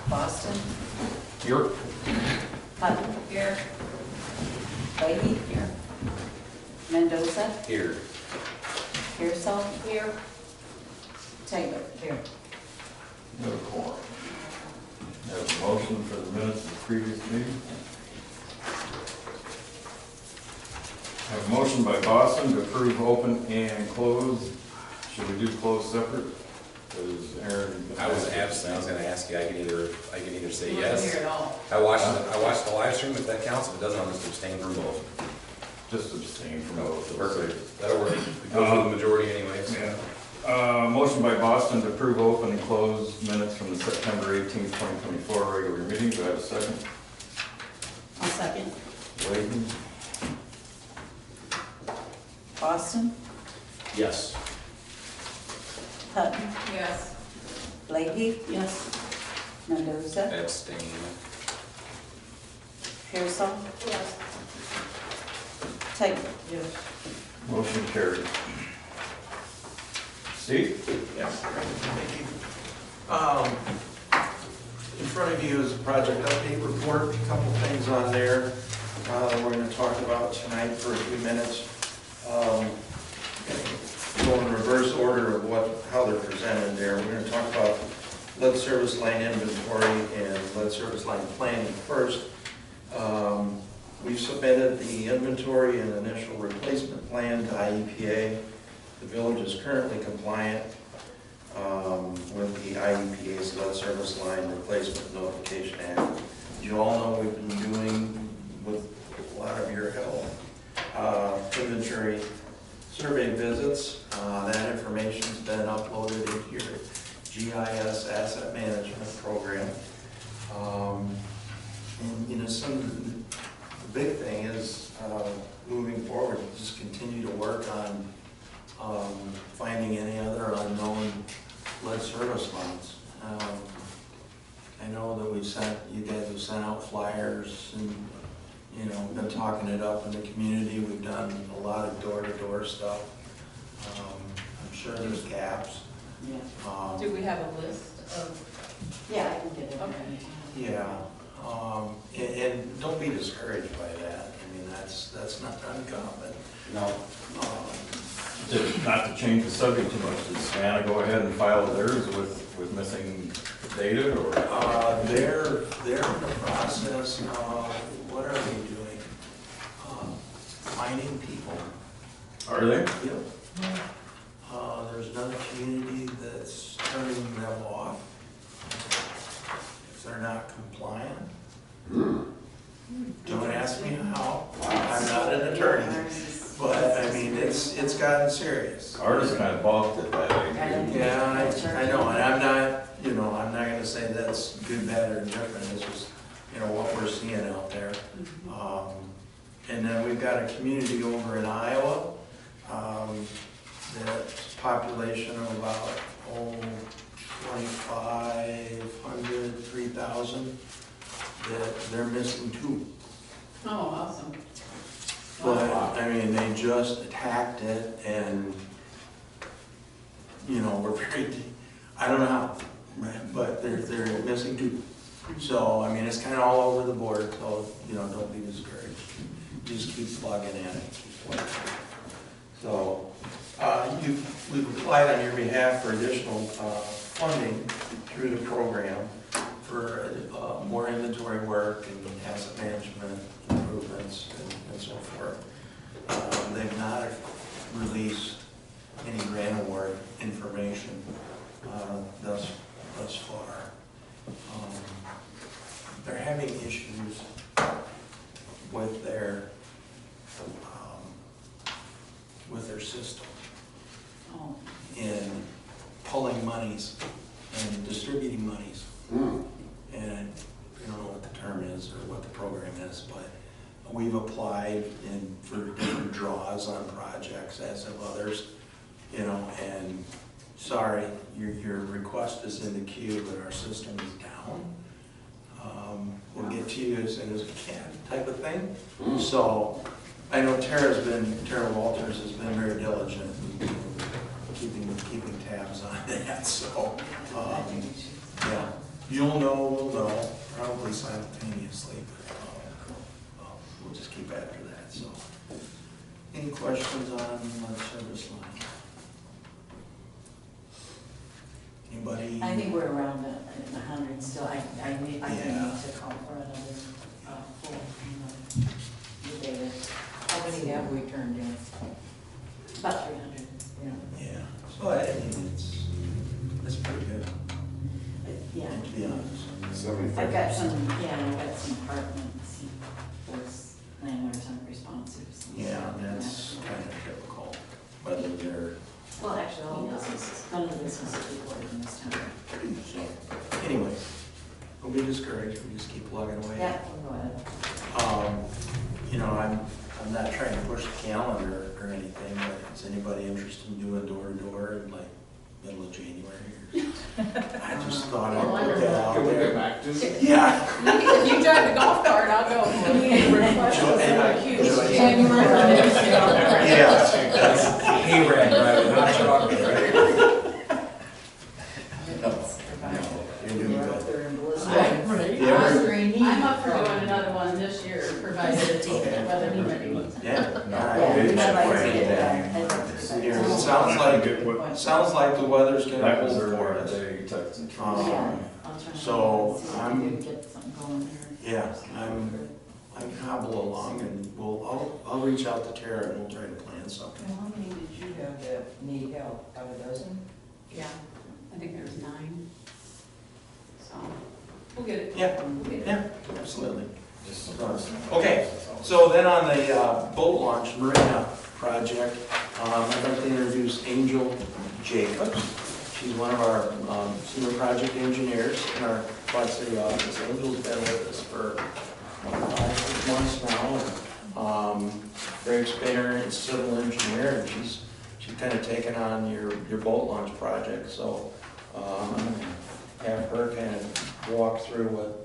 Boston. Here. Hutton. Here. Leahy. Here. Mendoza. Here. Pearsall. Here. Taylor. Here. No quorum. Have a motion for the minutes of the previous meeting. Have a motion by Boston to approve open and close. Should we do close separate? Because Aaron. I was absent. I was going to ask you. I can either say You yes. weren't here at all. I watched the live stream. If that counts, if it doesn't, I'll just abstain from both. Just abstain from both. Perfect. That'll work. We go for the majority anyways. Yeah. Motion by Boston to approve open and close minutes from the September 18th, 2024 regular meeting. Do I have a second? I'll second. Layton? Boston. Yes. Hutton. Yes. Leahy. Yes. Mendoza. Abstain. Pearsall. Yes. Taylor. Yes. Motion carried. Steve? Yes, thank you. In front of you is a project update report, a couple things on there that we're going to talk about tonight for a few minutes. Go in reverse order of how they're presented there. We're going to talk about lead service line inventory and lead service line planning first. We've submitted the inventory and initial replacement plan to IEPA. The village is currently compliant with the IEPA's Lead Service Line Replacement Notification Act. As you all know, we've been doing, with a lot of your help, inventory survey visits. That information's been uploaded into your GIS asset management program. And you know, the big thing is moving forward, just continue to work on finding any other unknown lead service lines. I know that you guys have sent out flyers and, you know, been talking it up in the community. We've done a lot of door-to-door stuff. I'm sure there's gaps. Yeah. Do we have a list of? Yeah, I can get it. Okay. Yeah, and don't be discouraged by that. I mean, that's not uncommon. No. Not to change the subject too much, does Savannah go ahead and file theirs with missing data, or? They're in the process of, what are they doing? Finding people. Are they? Yep. There's another community that's turning them off if they're not compliant. Don't ask me how. I'm not an attorney. But, I mean, it's gotten serious. Ours is kind of balked at that. Yeah, I know, and I'm not gonna say that's good, bad, or different. It's just, you know, what we're seeing out there. And then we've got a community over in Iowa, that's population of about, 2,500, 3,000, that they're missing two. Oh, awesome. But, I mean, they just attacked it and, you know, we're very, I don't know how, but they're missing two. So, I mean, it's kind of all over the board, so, you know, don't be discouraged. Just keep plugging in and keep plugging. So, we've applied on your behalf for additional funding through the program for more inventory work and asset management improvements and so forth. They've not released any grant award information thus far. They're having issues with their system Oh. in pulling monies and distributing monies. And I don't know what the term is or what the program is, but we've applied for different draws on projects, as have others, you know, and sorry, your request is in the queue, but our system is down. We'll get to you as soon as we can, type of thing. So I know Tara Walters has been very diligent in keeping tabs on that. So yeah. You'll know, we'll know, probably simultaneously, but we'll just keep after that, so. Any questions on the service line? Anybody? I think we're around a hundred still. I need Yeah. to call for another, full, the data. How many have we turned in? About 300, yeah. Yeah, so I think it's pretty good, Yeah. to be honest. I've got some, I've got some apartments, those landlords unresponsive. so- Yeah, that's kind of typical, whether they're, Well, actually, all businesses, none of the businesses reported in this town. so, anyway, don't be discouraged, we just keep plugging away. Yeah, we'll go ahead. You know, I'm not trying to push the calendar or anything, but is anybody interested in doing door to door in like middle of January? I just thought I'd put that out Can we get there. back to it? Yeah. If you drive the golf cart, I'll go for it. Yeah. Hey, Brad, driving a hot truck, right? You're doing good. They're in blizzard. I'm up for doing another one this year, provided it's weather permitting. Yeah. Yeah, Good. I'd like to Great. get that. I'd like to get Here, that. sounds like the weather's gonna That was hold earlier for us. today, texting. Yeah, I'll try and So, see if I'm- we can get something going here. Yeah, I can hobble along and I'll reach out to Tara and we'll try to plan something. How many did you have that need help? About a dozen? Yeah, I think there's 9. So, we'll get it. Yeah, We'll get it. yeah, absolutely. Just- Okay, so then on the boat launch marina project, I'd like to introduce Angel Jacobs. She's one of our senior project engineers in our Quad City office. Angel's been with us for 5-6 months now. Greg Spinner is civil engineer, and she's kind of taken on your boat launch project. So I'm gonna have her kind of walk through what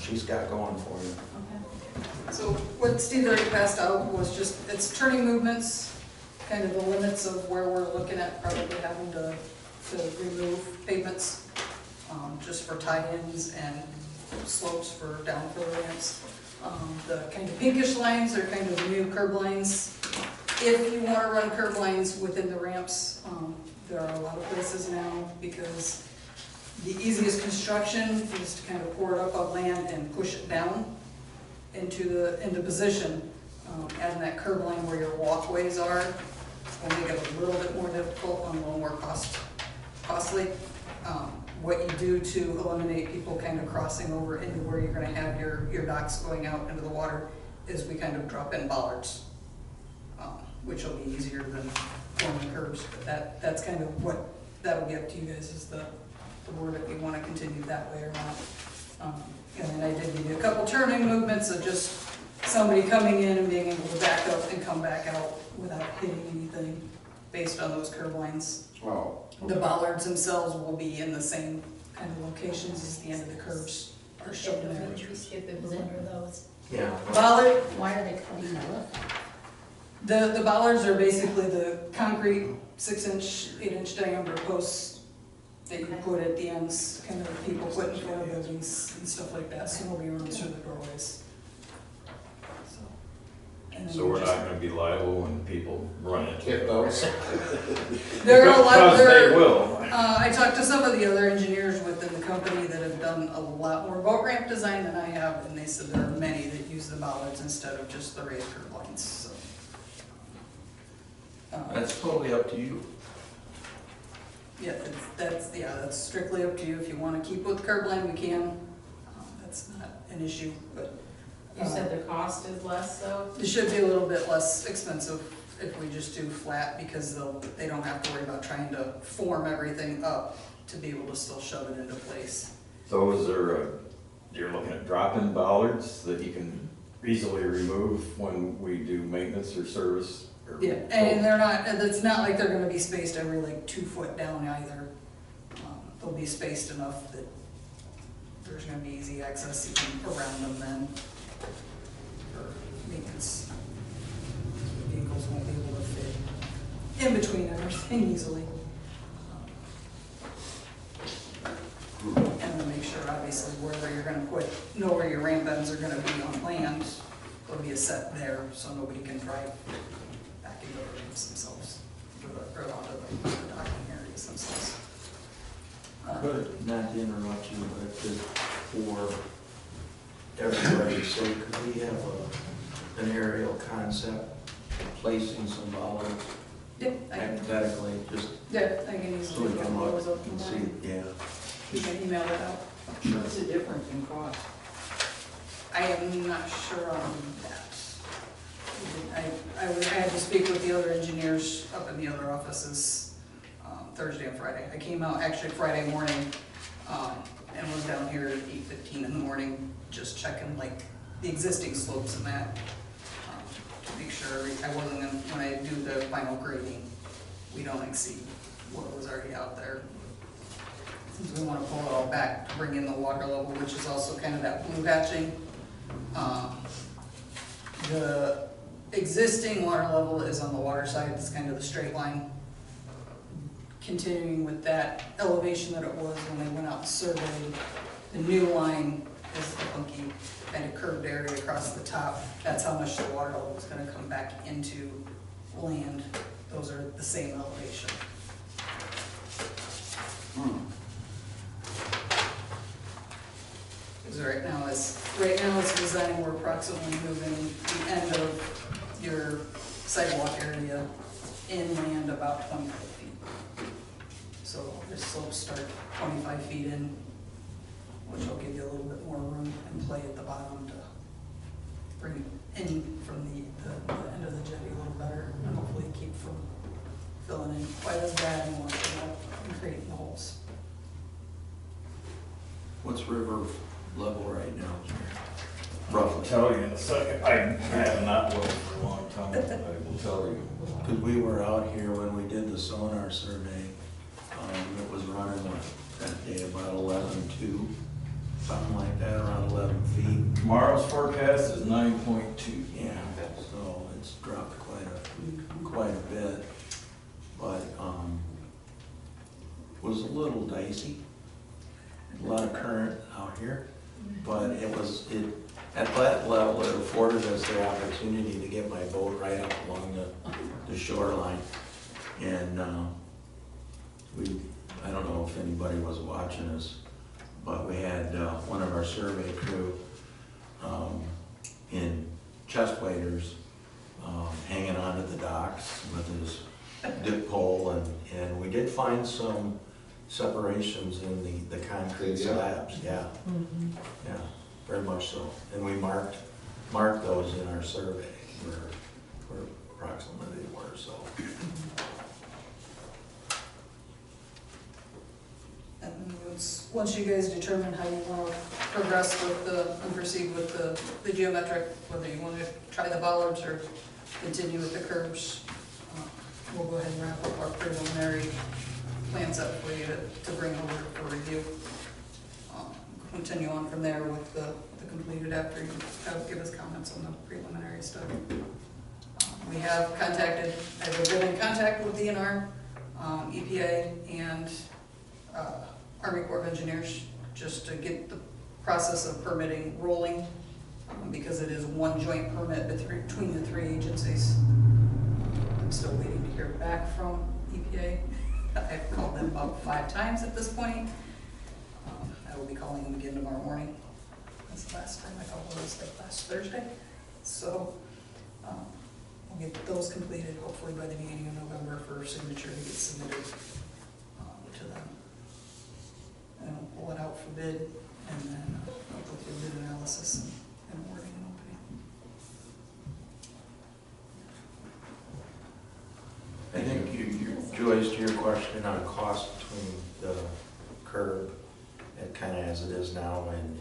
she's got going for you. So what Steve already passed out was just, it's turning movements, kind of the limits of where we're looking at probably having to remove pavements, just for tie-ins and slopes for downfill ramps. The kind of pinkish lines are kind of new curb lines. If you want to run curb lines within the ramps, there are a lot of places now, because the easiest construction is to kind of pour it up on land and push it down into position. Adding that curb line where your walkways are will make it a little bit more difficult and a little more costly. What you do to eliminate people kind of crossing over into where you're gonna have your docks going out into the water is we kind of drop in bollards, which will be easier than forming curbs, but that's kind of what, that'll be up to you guys is the word if you wanna continue that way or not. And then I did give you a couple turning movements of just somebody coming in and being able to back up and come back out without hitting anything based on those curb lines. Wow. The bollards themselves will be in the same kind of locations as the end of the curves are shown there. Skip it under those. Yeah. Bollard, Why are they cutting that? the bollards are basically the concrete 6-inch, 8-inch diameter posts that you put at the ends, kind of people put in front of buildings and stuff like that, so nobody runs through the doorways. And then So we're just- not gonna be liable when people run into Hit those. There are a lot, Because there, they will. I talked to some of the other engineers within the company that have done a lot more boat ramp design than I have, and they said there are many that use the bollards instead of just the raised curb lines, so. That's totally up to you. Yeah, that's strictly up to you. If you wanna keep with curb line, we can. That's not an issue, but. You said the cost is less though? It should be a little bit less expensive if we just do flat, because they don't have to worry about trying to form everything up to be able to still shove it into place. So is there you're looking at drop-in bollards that you can easily remove when we do maintenance or service? Or- Yeah, and they're not, it's not like they're gonna be spaced every like 2 foot down either. They'll be spaced enough that there's gonna be easy access even around them then. For maintenance. Vehicles won't be able to fit in between everything easily. sure obviously wherever you're gonna put, know where your ramp ends are gonna be on land. There'll be a set there, so nobody can drive back into the ramps themselves, or onto the docking areas themselves. Could, not to interrupt you, but just for everybody's sake, could we have an aerial concept placing some bollards Yeah, I can, hypothetically, just yeah, I can so easily we get can look those up and see, tomorrow. yeah. You can email that out. What's the difference in cost? I am not sure on that. I had to speak with the other engineers up in the other offices Thursday and Friday. I came out actually Friday morning and was down here at 8:15 in the morning, just checking like the existing slopes and that. To make sure I wasn't gonna, when I do the final grading, we don't exceed what was already out there. Since we want to pull it all back to bring in the water level, which is also kind of that blue hatching. The existing water level is on the water side, it's kind of the straight line. Continuing with that elevation that it was when they went out and surveyed, the new line is the funky kind of curved area across the top. That's how much the water level is gonna come back into land. Those are the same elevation. Because right now it's designed, we're approximately moving the end of your sidewalk area inland about 25 feet. So the slopes start 25 feet in, which will give you a little bit more room and play at the bottom to bring it in from the end of the jetty a little better, and hopefully keep from filling in quite as bad and washing out and creating the holes. What's river level right now? I'll Roughly. tell you in a second. I have not looked for a long time, but I will tell you. Because we were out here when we did the sonar survey, it was running that day about 11.2, something like that, around 11 feet. Tomorrow's forecast is 9.2. Yeah, so it's dropped quite a bit, but was a little dicey. A lot of current out here, but it at that level, it afforded us the opportunity to get my boat right up along the shoreline. And I don't know if anybody was watching us, but we had one of our survey crew in chest waders hanging onto the docks with his dip pole, and we did find some separations in the concrete Yeah. slabs, yeah. Yeah, very much so. And we marked those in our survey where approximately they were, so. And once you guys determine how you want to progress with and proceed with the geometric, whether you want to try the bollards or continue with the curves, we'll go ahead and wrap up our preliminary plans up for you to bring over for review. Continue on from there with the completed after you give us comments on the preliminary stuff. We have I've been in contact with DNR, EPA, and Army Corps of Engineers, just to get the process of permitting rolling, because it is one joint permit between the three agencies. I'm still waiting to hear back from EPA. I've called them about 5 times at this point. I will be calling them again tomorrow morning. That's the last time I called them, was like last Thursday. So we'll get those completed hopefully by the beginning of November for signature to get submitted to them. And we'll pull it out for bid, and then I'll go through bid analysis and awarding and opening. I think Joyce, to your question on cost between the curb, and kind of as it is now, and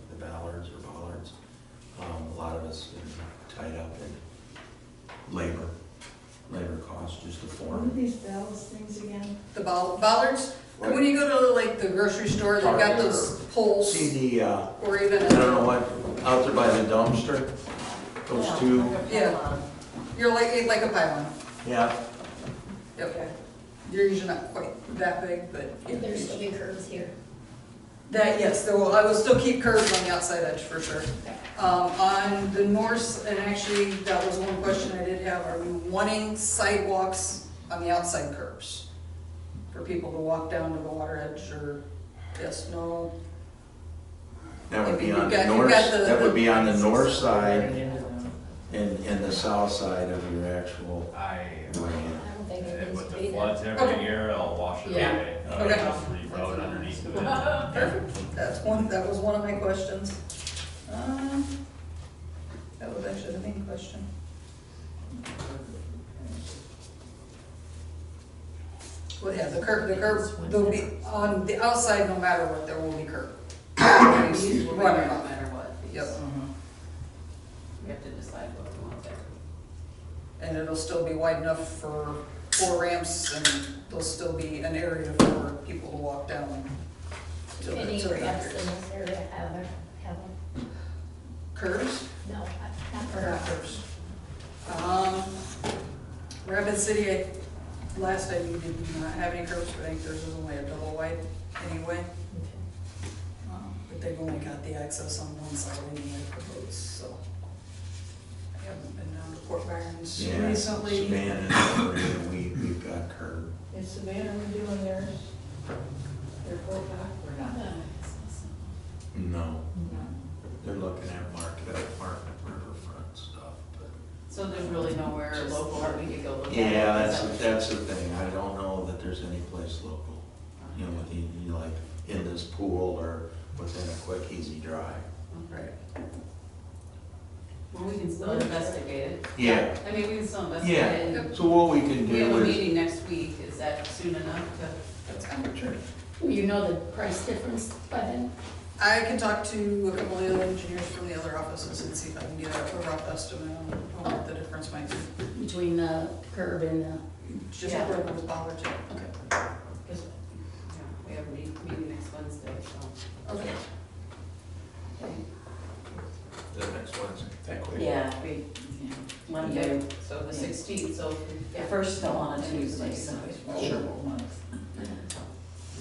the ballards or bollards, a lot of it's been tied up in labor costs just to What are form. these ballast things again? The bollards, and when you go to like the grocery store, they've got those poles, See the, or even, I don't know what, out there by the dumpster, those two, yeah, you're like a pylon. yeah, Yep. You're usually not quite that big, but yeah. There's still big curves here. That, yes, there will, I will still keep curbs on the outside edge for sure. On the north, and actually, that was one question I did have, are we wanting sidewalks on the outside curbs? For people to walk down to the water edge, or yes, no? That would be You've on the got- you've north, got the- that would be on the north side Right into them. and the south side of your actual I, land. I don't think it needs with to the be floods there. every Okay. year, it'll wash it Yeah. away. Okay. Just re-road underneath of it. Perfect, that was one of my questions. That was actually the main question. Well, yeah, the curb, there'll be, on the outside, no matter what, there will be curb. These will be there no matter what. Yep, Mhm. We have to decide what we want there. and it'll still be wide enough for 4 ramps, and there'll still be an area for people to walk down. to the- Any to the ramps areas. in this area have Curbs? no, not for Or curbs. Rapid City, last I knew, did not have any curbs, but I think theirs is only a double wide anyway. But they've only got the access on one side anyway for boats, so. I haven't been down to Port Barons Yeah, recently. Savannah, we've got curb. Is Savannah doing theirs? Their full pack? We're not. No, they're looking at Market Riverfront stuff, but. So there's really nowhere local where we could go look at it? Yeah, Is that what that's the thing, I don't know that there's any place local, you know, like in this pool or within a quick, easy drive. Right. Well, we can still investigate it. Yeah. I mean, we can still investigate Yeah, it. and so what we can We have do a is. meeting next week, is that soon enough to? That's kind of true. Will you know the price difference by then? I can talk to a couple of the other engineers from the other offices and see if I can get a rough estimate on what the difference might be. Between the curb and the, Just Yeah. like with bollards, yeah. Okay. because, we have a meeting next Wednesday, so. Okay. The next Wednesday. Yeah, Monday, So the 16th, so. the first snow on a Then it's Tuesday, like- so it's Sure. multiple months.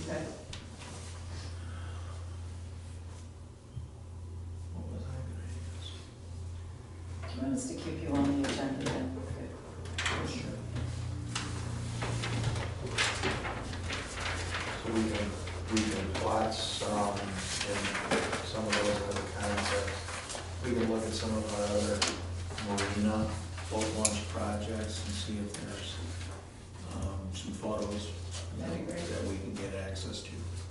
Okay. What was I Do you want us to keep you on the agenda then? gonna say? So we can plot some, and some of those other concepts. We can look at some of our other marina boat launch projects and see if there's, some photos, you know, That'd be great. that we can get access to.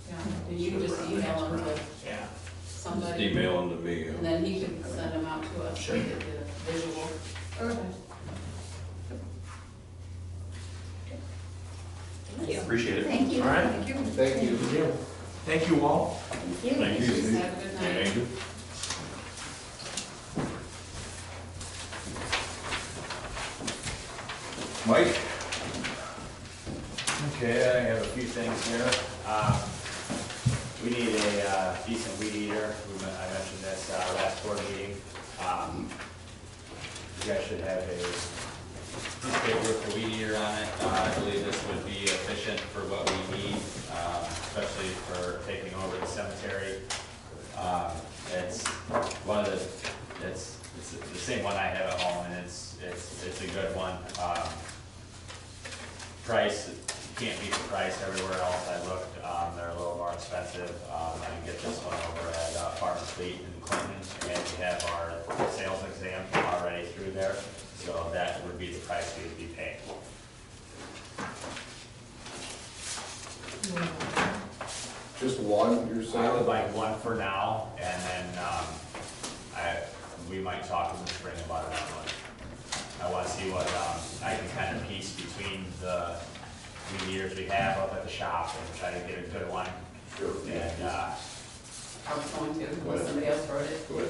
Yeah, and you can just email them to Yeah. Just somebody, email them to me. and then he can send them out to us, Sure. to get the visual. Okay. Appreciate it. Thank you. All right. Thank you. Thank you. Thank you all. Thank you. Thank you, Steve. Have a good night. Thank you. Mike? Okay, I have a few things here. We need a decent weed eater. I mentioned this last board meeting. You guys should have a piece of paper with the weed eater on it. I believe this would be efficient for what we need, especially for taking over the cemetery. It's one of it's the same one I have at home, and it's a good one. Price, you can't beat the price everywhere else I looked. They're a little more expensive. I can get this one over at Farm and Fleet in Clinton, and we have our sales exam already through there, so that would be the price we would be paying. Just one, you're I would saying? like one for now, and then, we might talk in the spring about another one. I wanna see what, I can kind of piece between the weed eaters we have up at the shop and try to get a good one. Sure. And, I was going to, unless somebody else wrote it. Go ahead.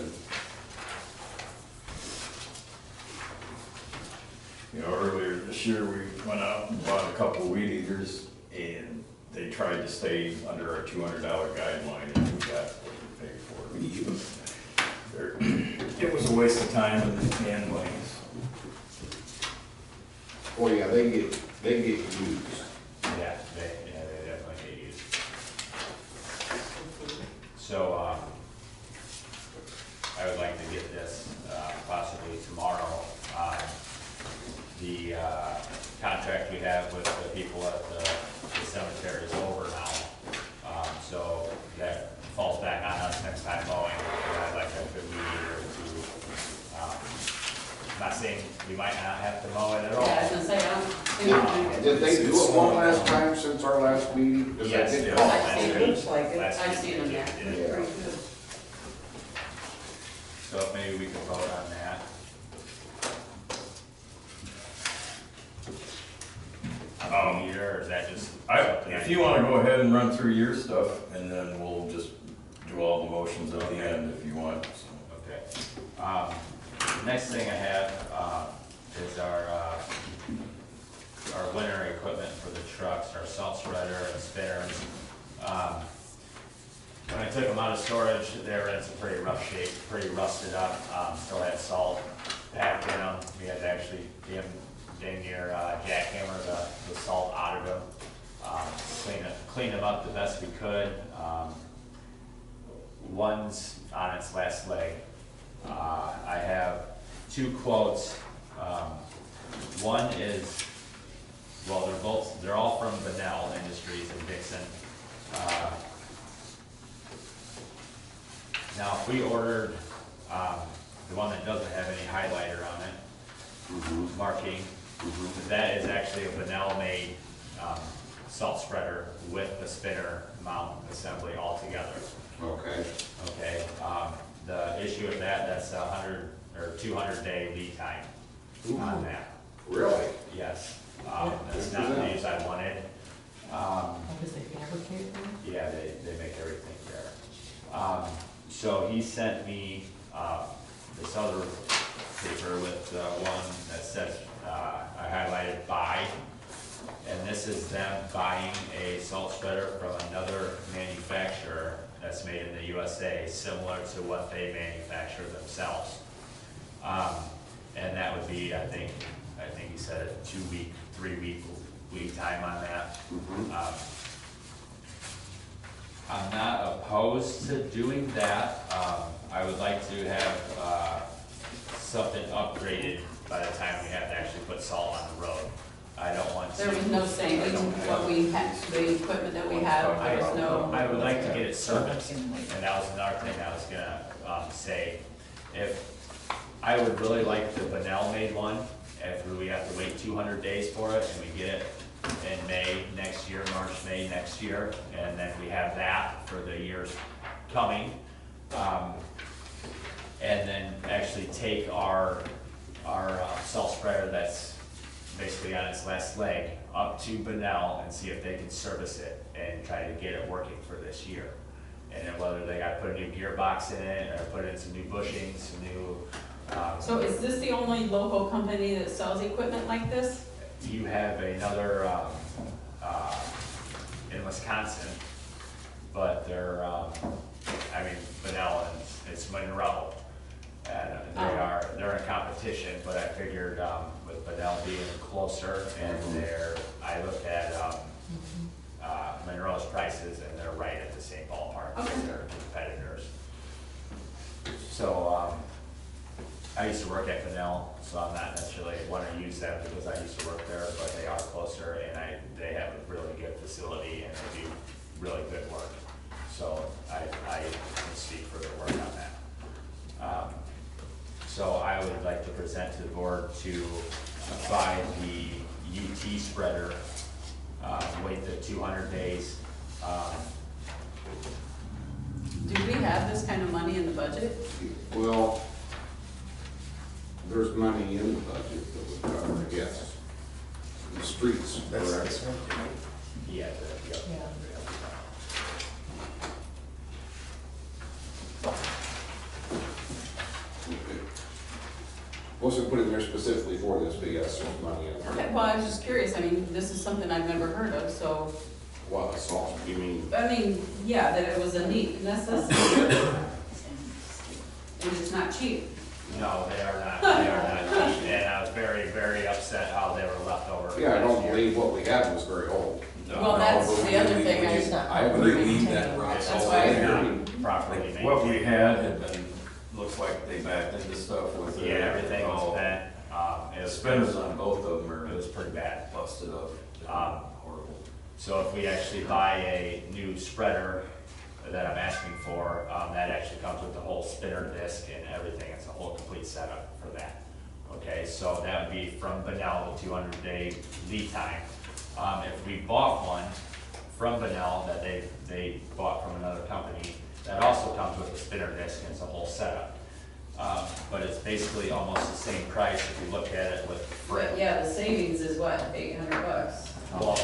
You know, earlier this year, we went out and bought a couple weed eaters, and they tried to stay under our $200 guideline, and we got what we paid for. It was a waste of time and money. Oh, yeah, they get used. yeah, they definitely get used. So, I would like to get this, possibly tomorrow. The, contract we have with the people at the cemetery is over now. So that falls back on us next time mowing, and I'd like a good weed eater to, I'm not saying we might not have to mow it at all. Yeah, I was gonna say, I don't think. Did they do it one last time since our last meeting? 'Cause I Yes, did yeah. call. It looks like it. Last I've week seen them we there. did. Pretty good. So if maybe we can vote on that. Or is that just something? If you wanna go ahead and run through your stuff, and then we'll just do all the motions at the end if you want, so. Okay. Next thing I have, is our winter equipment for the trucks, our salt spreader and spinners. When I took them out of storage, they were in some pretty rough shape, pretty rusted up, still had salt packed in them. We had to actually dang near jackhammer the salt out of them, clean them up the best we could. One's on its last leg. I have two quotes. One is, well, they're all from Bunnell Industries in Dixon. Now, if we ordered, the one that doesn't have any highlighter on it, marking, that is actually a Bunnell-made, salt spreader with the spinner mount assembly all together. Okay. Okay, the issue with that, that's 100 or 200-day lead time on that. Really? Yes, that's not the news I wanted. Because they fabricate them? Yeah, they make everything there. So he sent me, this other paper with, one that says, I highlighted buy. And this is them buying a salt spreader from another manufacturer that's made in the USA, similar to what they manufacture themselves. And that would be, I think he said a 2-week, 3-week lead time on that. I'm not opposed to doing that. I would like to have, something upgraded by the time we have to actually put salt on the road. I don't want to. There was no saying what we had, the equipment that we have, there was no. I would like to get it serviced, and that was another thing I was gonna, say. If, I would really like the Bunnell made one, if we have to wait 200 days for it, and we get it in May next year, March, May next year, and then we have that for the years coming. And then actually take our salt spreader that's basically on its last leg up to Bunnell and see if they can service it and try to get it working for this year. And then whether they gotta put a new gearbox in it or put in some new bushings, some new, So is this the only local company that sells equipment like this? you have another, in Wisconsin, but they're, Bunnell and it's Monroe. And they're in competition, but I figured, with Bunnell being closer and I looked at, Monroe's prices and they're right at the same ballpark as their competitors. So, I used to work at Bunnell, so I'm not necessarily want to use them because I used to work there, but they are closer and they have a really good facility and they do really good work. So I can speak for their work on that. So I would like to present to the board to buy the UT spreader, wait the 200 days. Do we have this kind of money in the budget? Well, there's money in the budget that would cover, I guess, the streets, correct? Yeah. Wasn't put in there specifically for this, but yes, there's money in there. Okay, well, I was just curious, I mean, this is something I've never heard of, so, What, salt, you mean? yeah, that it was a need, necessity. And it's not cheap. No, they are not, and I was very, very upset how they were left over. Yeah, I don't last year. believe what we had was very old. Well, that's the other thing, I agree, we need that rock That's salt why- in here. Not proper what we had been, looks like they backed into stuff with Yeah, their. everything was all- bent. It The was spinners on both of them It are was pretty bad. busted up. Horrible. So if we actually buy a new spreader that I'm asking for, that actually comes with the whole spinner disc and everything. It's a whole complete setup for that. Okay, so that would be from Benel, the 200-day lead time. If we bought one from Benel that they bought from another company, that also comes with a spinner disc and it's a whole setup. But it's basically almost the same price if you look at it with freight. But yeah, the savings is what, $800? Well,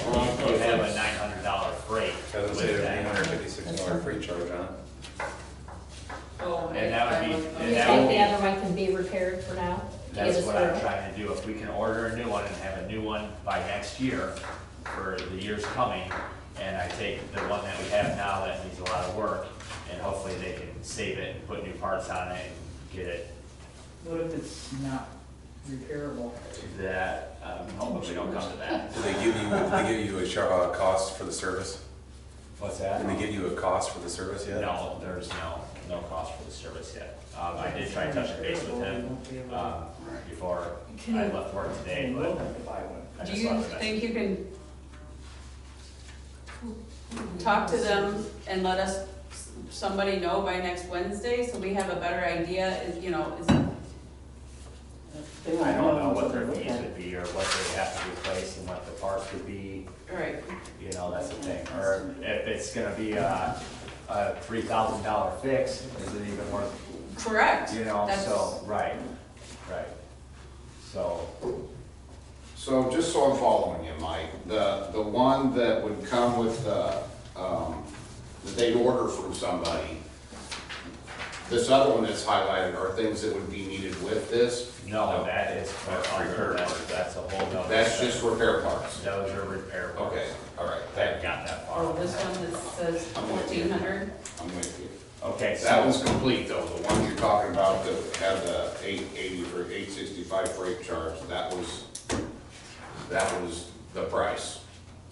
you have a $900 freight Doesn't say with there's an that. $856 free charge on it. Oh, And that would be, okay. and You that think would the be, other one can be repaired for now? To get that's us what I'm through? trying to do. If we can order a new one and have a new one by next year for the years coming, and I take the one that we have now that needs a lot of work, and hopefully they can save it and put new parts on it and get it What if it's not repairable? that, hopefully we don't come to that. Do they give you a cost for the service? What's that? Did they give you a cost for the service yet? No, there's no cost for the service yet. I did try touching base with him, before I left work today, but I Do just you left a message. think you can talk to them and let us, somebody know by next Wednesday, so we have a better idea, is, you know, is, They won't I don't know until what their they look fees at it. would be, or what they have to replace, and what the parts would be, right, you know, that's the thing. Or if it's gonna be a $3,000 fix, is it even worth, correct. you know, That's- so, right. So, So just so I'm following you, Mike, the one that would come with that they'd order from somebody, this other one that's highlighted are things that would be needed with this? no, that is for That's other, repair that's a whole nother. That's just repair parts? Those are repair parts. Okay, all right, I haven't got that far. Oh, this one that says I'm with you. 1,400? I'm with you. Okay, That so, one's complete though, the one you're talking about that had the 880 or 865 freight charge, that was the price.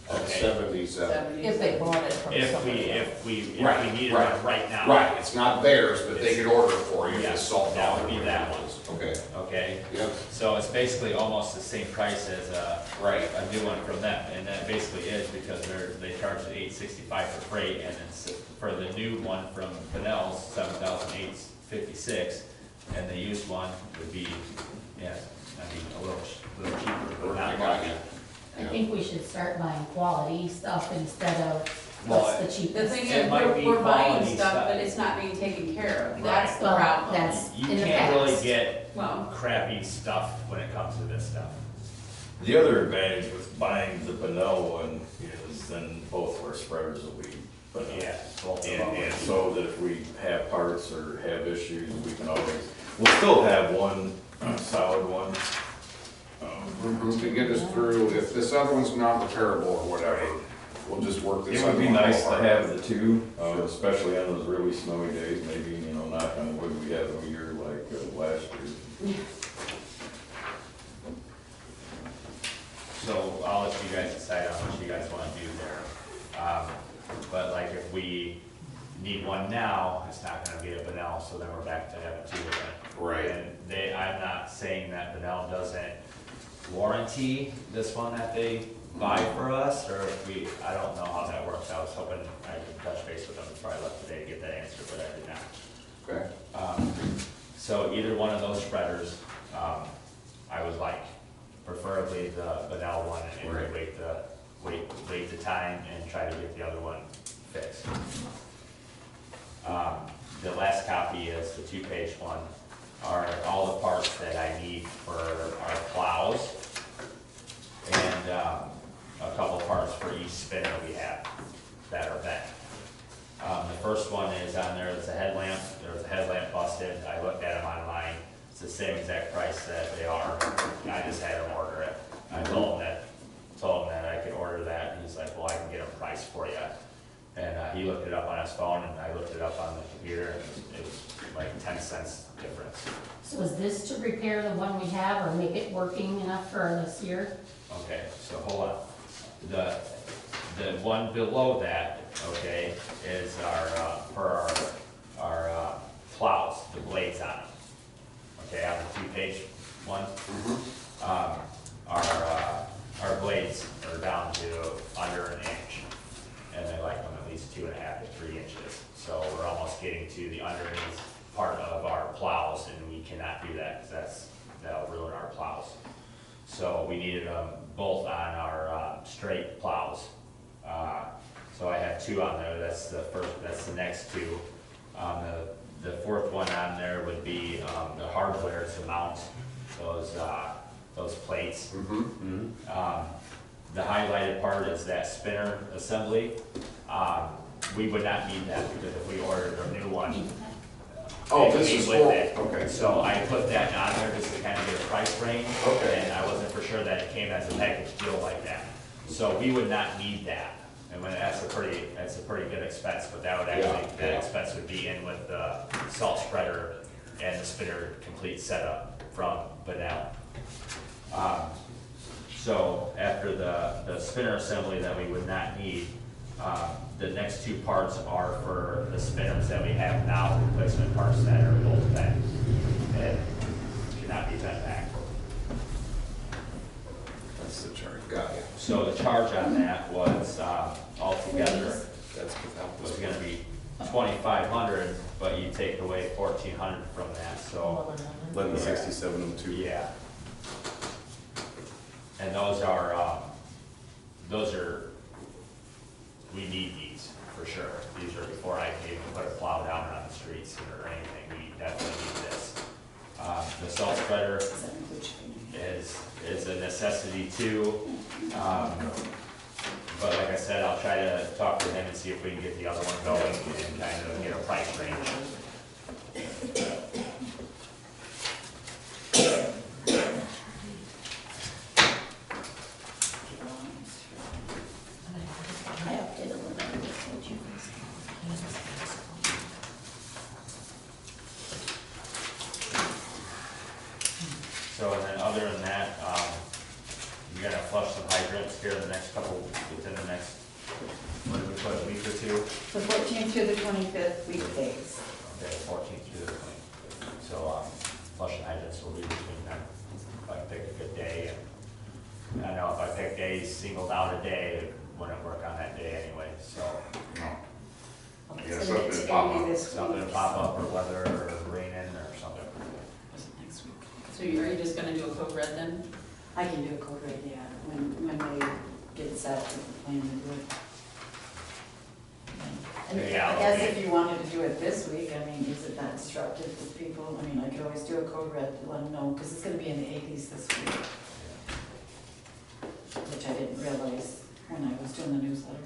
That's Okay. 77. If they bought it from if somebody. we Right, needed right. one right now. Right, it's not theirs, but they could order it for you, Yes, just salt that down. would be that one. Okay, Okay, yep, so it's basically almost the same price as right. a new one from them, and that basically is because they charge the $865 for freight, and then for the new one from Benel's, $7,856, and the used one would be, yeah, I mean, a little cheaper, but I not got much. you. I think we should start buying quality stuff instead of Well, what's the The cheapest. thing It is, might be we're buying quality stuff, stuff. but it's not being taken care of, that's the Well, problem. that's You in the can't really past. get Well, crappy stuff when it comes to this stuff. The other advantage with buying the Benel one is then both of our spreaders will be Benel. Yeah, both of them. And so that if we have parts or have issues, we can always, we'll still have one solid one. To get us through, if this other one's not repairable or whatever, we'll just work this It other would one. be nice to apart. have the two, especially on those really snowy days, maybe, you know, knock on wood, we have a year like last year. So I'll let you guys decide on what you guys wanna do there. But like if we need one now, it's not gonna be a Benel, so then we're back to having two of them. Right. And I'm not saying that Benel doesn't warranty this one that they buy for us, or if I don't know how that works. I was hoping I could touch base with them before I left today to get that answer, but I did not. Okay, So either one of those spreaders, I would like, preferably the Benel one, and Right. wait the time and try to get the other one fixed. The last copy is the 2-page one, are all the parts that I need for our plows, and a couple parts for each spinner we have that are bent. The first one is on there, there's a headlamp, busted, I looked at them online, it's the same exact price that they are, I just had him order it. I told him that I could order that, and he's like, well, I can get a price for you. And he looked it up on his phone, and I looked it up on the computer, and it was like 10 cents difference. So is this to repair the one we have or make it working enough for this year? Okay, so hold on. The one below that, okay, is our blades on them. Okay, on the 2-page one, our blades are down to under an inch, and they like them at least 2.5 to 3 inches. So we're almost getting to the underneath part of our plows, and we cannot do that, because that'll ruin our plows. So we needed them both on our straight plows. So I have 2 on there. That's the next 2. The 4th one on there would be the hardware to mount those plates. The highlighted part is that spinner assembly. We would not need that, because if we ordered a new one, Oh, it this came is with full, it. okay. So I put that on there just to kind of get a price range. Okay. And I wasn't for sure that it came as a package deal like that. So we would not need that. And when that's a pretty good expense, but that would actually, Yeah, that yeah. expense would be in with the salt spreader and the spinner complete setup from Benel. So after the spinner assembly that we would not need, the next 2 parts are for the spinners that we have now, replacement parts that are both bent and cannot be bent back. That's the chart, got it. So the charge on that was altogether That's without was this. gonna be 2,500, but you take away 1,400 from that, so. 116702. Yeah. And those are, we need these for sure. These are before I can even put a plow down on the streets or anything, we definitely need this. The salt spreader is a necessity too. But like I said, I'll try to talk to him and see if we can get the other one going and kind of get a price range. I updated a little bit. So, and then other than that, you're gonna flush some hydrants here in the next within the next, what did we put, a week or 2? The 14th to the 25th weekdays. Okay, 14th through the 20th. So, flushing hydrants will be between them, if I pick a good day. And I know if I pick days, singled out a day, it wouldn't work on that day anyway, so. Yeah, something to pop up. Something to pop up, or weather, or raining, or something. Next week. So are you just gonna do a code red then? I can do a code red, yeah, when they get set with the plan to do it. And Yeah, I guess okay. if you wanted to do it this week, I mean, is it that disruptive with people? I mean, I could always do a code red to let them know, because it's gonna be in the 80s this week, which I didn't realize when I was doing the newsletter.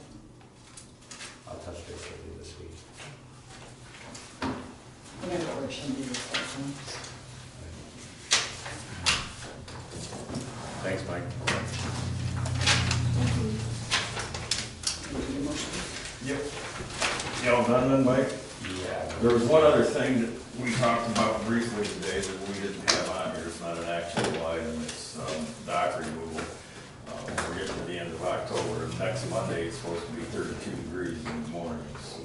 I'll touch base with you this week. Whenever it works, shouldn't be this time. Thanks, Mike. Yep. You all done then, Mike? Yeah. There was one other thing that we talked about briefly today that we didn't have on here. It's not an actual item, it's dock removal. We're getting to the end of October. Next Monday, it's supposed to be 32 degrees in the morning, so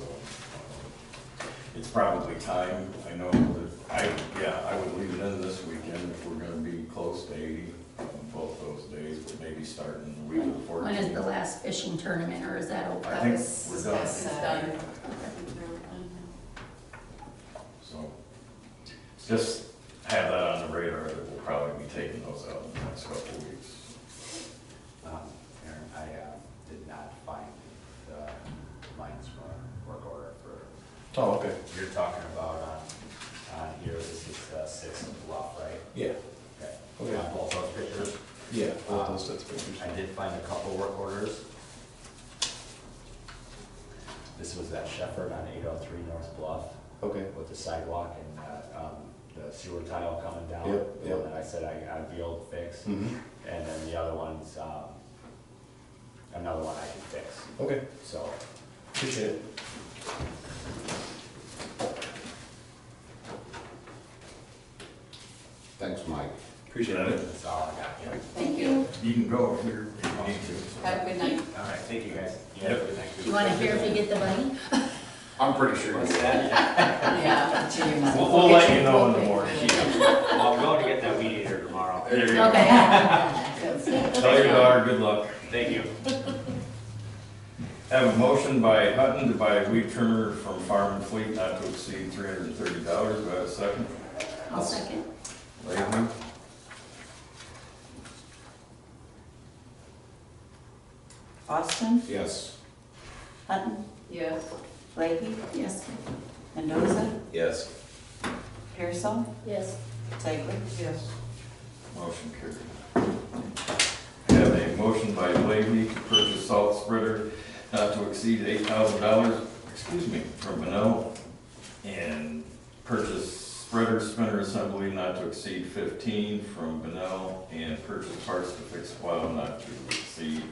it's probably time. I know that I would leave it in this weekend if we're gonna be close to 80 both those days, but maybe starting the week of the 14th. When is the last fishing tournament, or is that over? I think we're done. It's done. So, just have that on the radar that we'll probably be taking those out in the next couple of weeks. Aaron, I did not find the lines work order for, Oh, okay. you're talking about on here, this is 6 and Bluff, right? Yeah. Okay. Okay. On both those pictures. Yeah, all those sets of pictures. I did find a couple work orders. This was at Shepherd on 803 North Bluff Okay. with the sidewalk and the sewer tile coming down. Yep, The yep. one that I said I'd be able to fix. Mm-hmm. And then the other one's another one I can fix. Okay, So, appreciate it. Thanks, Mike. Appreciate it. that's all I got, yeah. Thank you. You can go if you need to. Have a good night. All right, thank you guys. Yep. Thank Do you wanna hear if you get the money? I'm pretty sure. What's that? Yeah. Until you're not. We'll let you know in the morning. Well, I'm going to get that weed eater tomorrow. There you go. Okay. Tell your daughter good luck. Thank you. Have a motion by Hutton to buy a weed trimmer from Farm and Fleet not to exceed $330. Do I have a second? I'll second. Latham? Austin, Yes. Hutton, Yes. Leahy, Yes. Mendoza, Yes. Pearsall, Yes. Segler. Yes. Motion carried. Have a motion by Leahy to purchase salt spreader not to exceed $8,000, from Manel, and purchase spreader spinner assembly not to exceed 15 from Benel, and purchase parts to fix plow not to exceed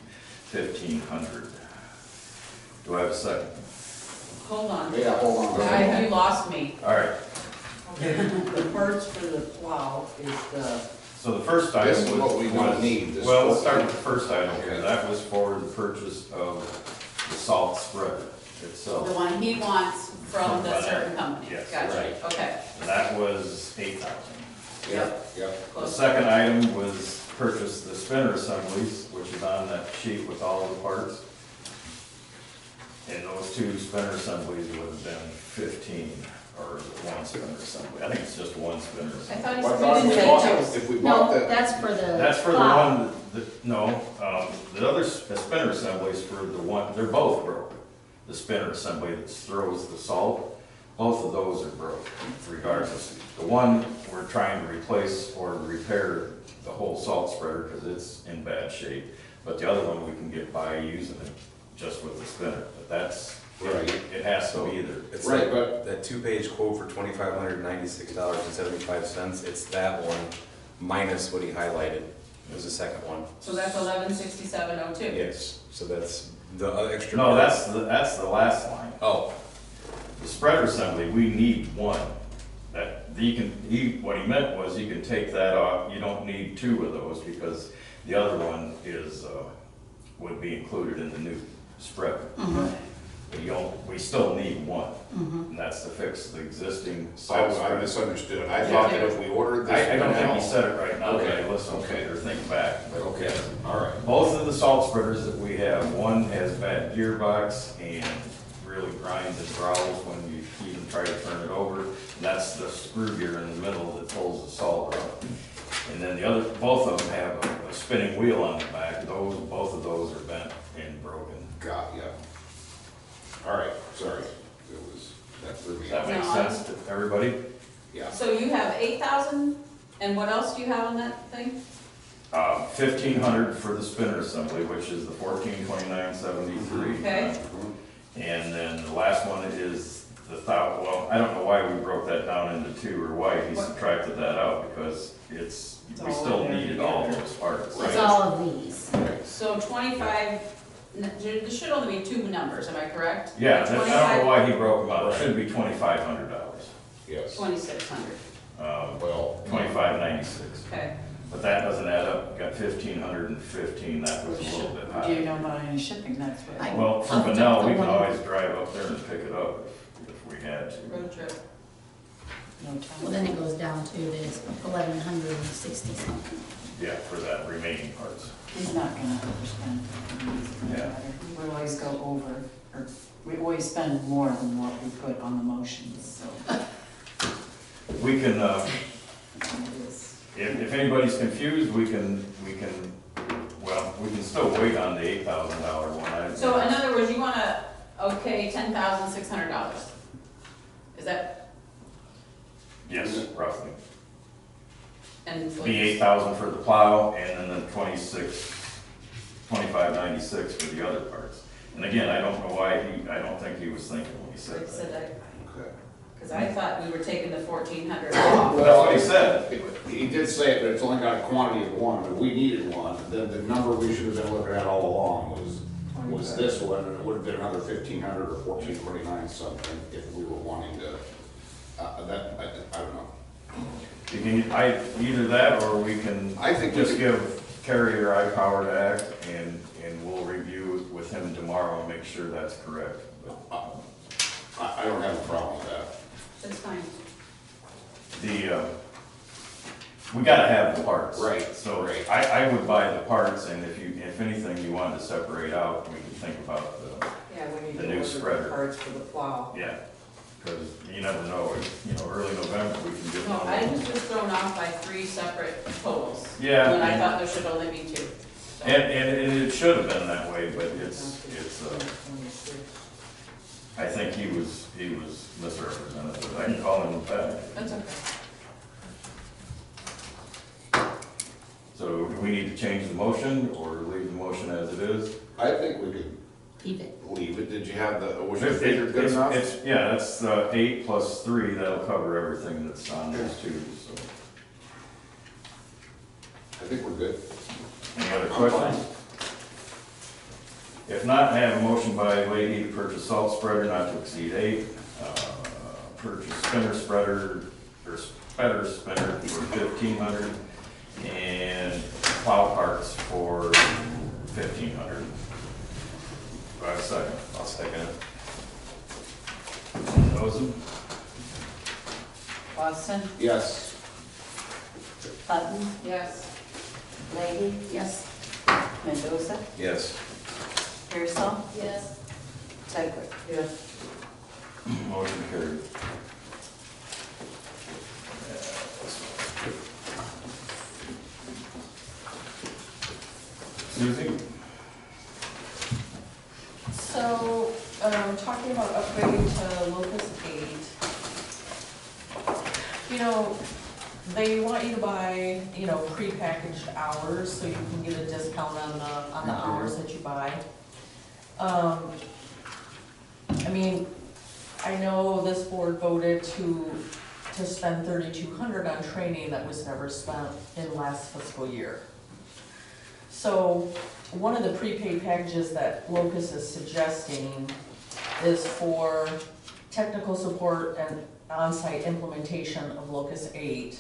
1,500. Do I have a second? Hold on. Yeah, hold on. You lost me. All right, The parts for the plow is the, so the first item This is was. what we don't need. This Well, let's is- start with the first item here. Okay. That was for the purchase of the salt spreader The itself. one he wants from the From certain company. Yes, Gotcha, right. okay. And that was 8,000. Yep, yep. The Close. second item was purchase the spinner assemblies, which is on that sheet with all the parts. And those two spinner assemblies would have been 15, or is it one spinner assembly? I think it's just one spinner I assembly. thought you Well, I said thought we we didn't bought- take those. if we bought No, the, that's for the. That's for the plow. one, no, the other, the spinner assemblies for the one, they're both broken. The spinner assembly that throws the salt, both of those are broken regardless. The one we're trying to replace or repair the whole salt spreader because it's in bad shape. But the other one, we can get by using it just with the spinner, but that's, Right. it has to be there. It's Right, like but- that two-page quote for $2,596.75, it's that one minus what he highlighted, it was the second one. So that's 116702. Yes, so that's the extra. No, that's the last line. Oh, The spreader assembly, we need one. That, what he meant was you can take that off, you don't need two of those because the other one is, would be included in the new spreader. We still need one, and that's to fix the existing I salt spreader. misunderstood. I thought that if we ordered this. I don't think he now- said it right now, but I Okay, listened to okay. it or think back. But Okay, all right. both of the salt spreaders that we have, one has bad gearbox and really grinds and growls when you even try to turn it over. And that's the screw gear in the middle that pulls the salt out. And then the other, both of them have a spinning wheel on the back. Both of those are bent and broken. Got ya. All right, sorry. That threw me Does that off. make No, sense to everybody? Yeah. So you have 8,000, and what else do you have on that thing? 1,500 for the spinner assembly, which is the 1429.73. Okay. And then the last one is the thou, well, I don't know why we broke that down into two or why he subtracted that out because we still needed all those parts. It's all of these. So 25, there should only be two numbers, am I correct? Yeah, I don't know why he broke them out. It should be $2,500. Yes. 2,600, Well, 2596. okay. But that doesn't add up. We got 1,515. That was a little bit do you high. know about any shipping, that's what. Well, from I'll Benel, take we the can one- always drive up there and pick it up if we had to. Road trip. No Well, time. then it goes down to this 1,160 something. Yeah, for that remaining parts. He's not gonna overspend. Yeah. We always go over, or we always spend more than what we put on the motions, so We can, it is. if anybody's confused, we can still wait on the $8,000 one. So in other words, you wanna, okay, $10,600. Is that, Yes, roughly. and Be 8,000 for the plow and then the 2596 for the other parts. And again, I don't know why I don't think he was thinking when he said like I said, that. okay. because I thought we were taking the 1,400 off. That's what he said. He did say it, but it's only got a quantity of one, and we needed one. Then the number we should have been looking at all along was this one, and it would have been another 1,500 or 1,429 something if we were wanting to, I don't know. You can, either that or we can I think we just could- give Terry or I power to act and we'll review with him tomorrow and make sure that's correct. But, I don't have a problem with that. That's fine. we gotta have the parts. Right, So right. I would buy the parts, and if anything you wanted to separate out, we can think about Yeah, we need The to new order spreader. the parts for the plow. yeah. Because you never know, early November, we can get. No, I was just thrown off by 3 separate totals. Yeah, When I and- thought there should only be 2. So- And it should have been that way, but it's, I think he was misrepresented, but I can call him back. That's okay. So do we need to change the motion or leave the motion as it is? I think we could Keep it. leave it. Did you have was your figure good enough? Yeah, that's 8 plus 3, that'll cover everything that's on those two, so. I think we're good. Any other questions? If not, I have a motion by Leahy to purchase salt spreader not to exceed 8, purchase spinner spreader, or spreader spinner for 1,500, and plow parts for 1,500. Do I have a second? I'll second it. Rosen? Austin, Yes. Hutton, Yes. Leahy, Yes. Mendoza, Yes. Pearsall, Yes. Sedgwick. Yes. Motion carried. Susie? So, talking about upgrading to Locust 8, they want you to buy, prepackaged hours, so you can get a discount on the hours that you buy. I know this board voted to spend $3,200 on training that was never spent in last fiscal year. So, one of the prepaid packages that Locust is suggesting is for technical support and on-site implementation of Locust 8.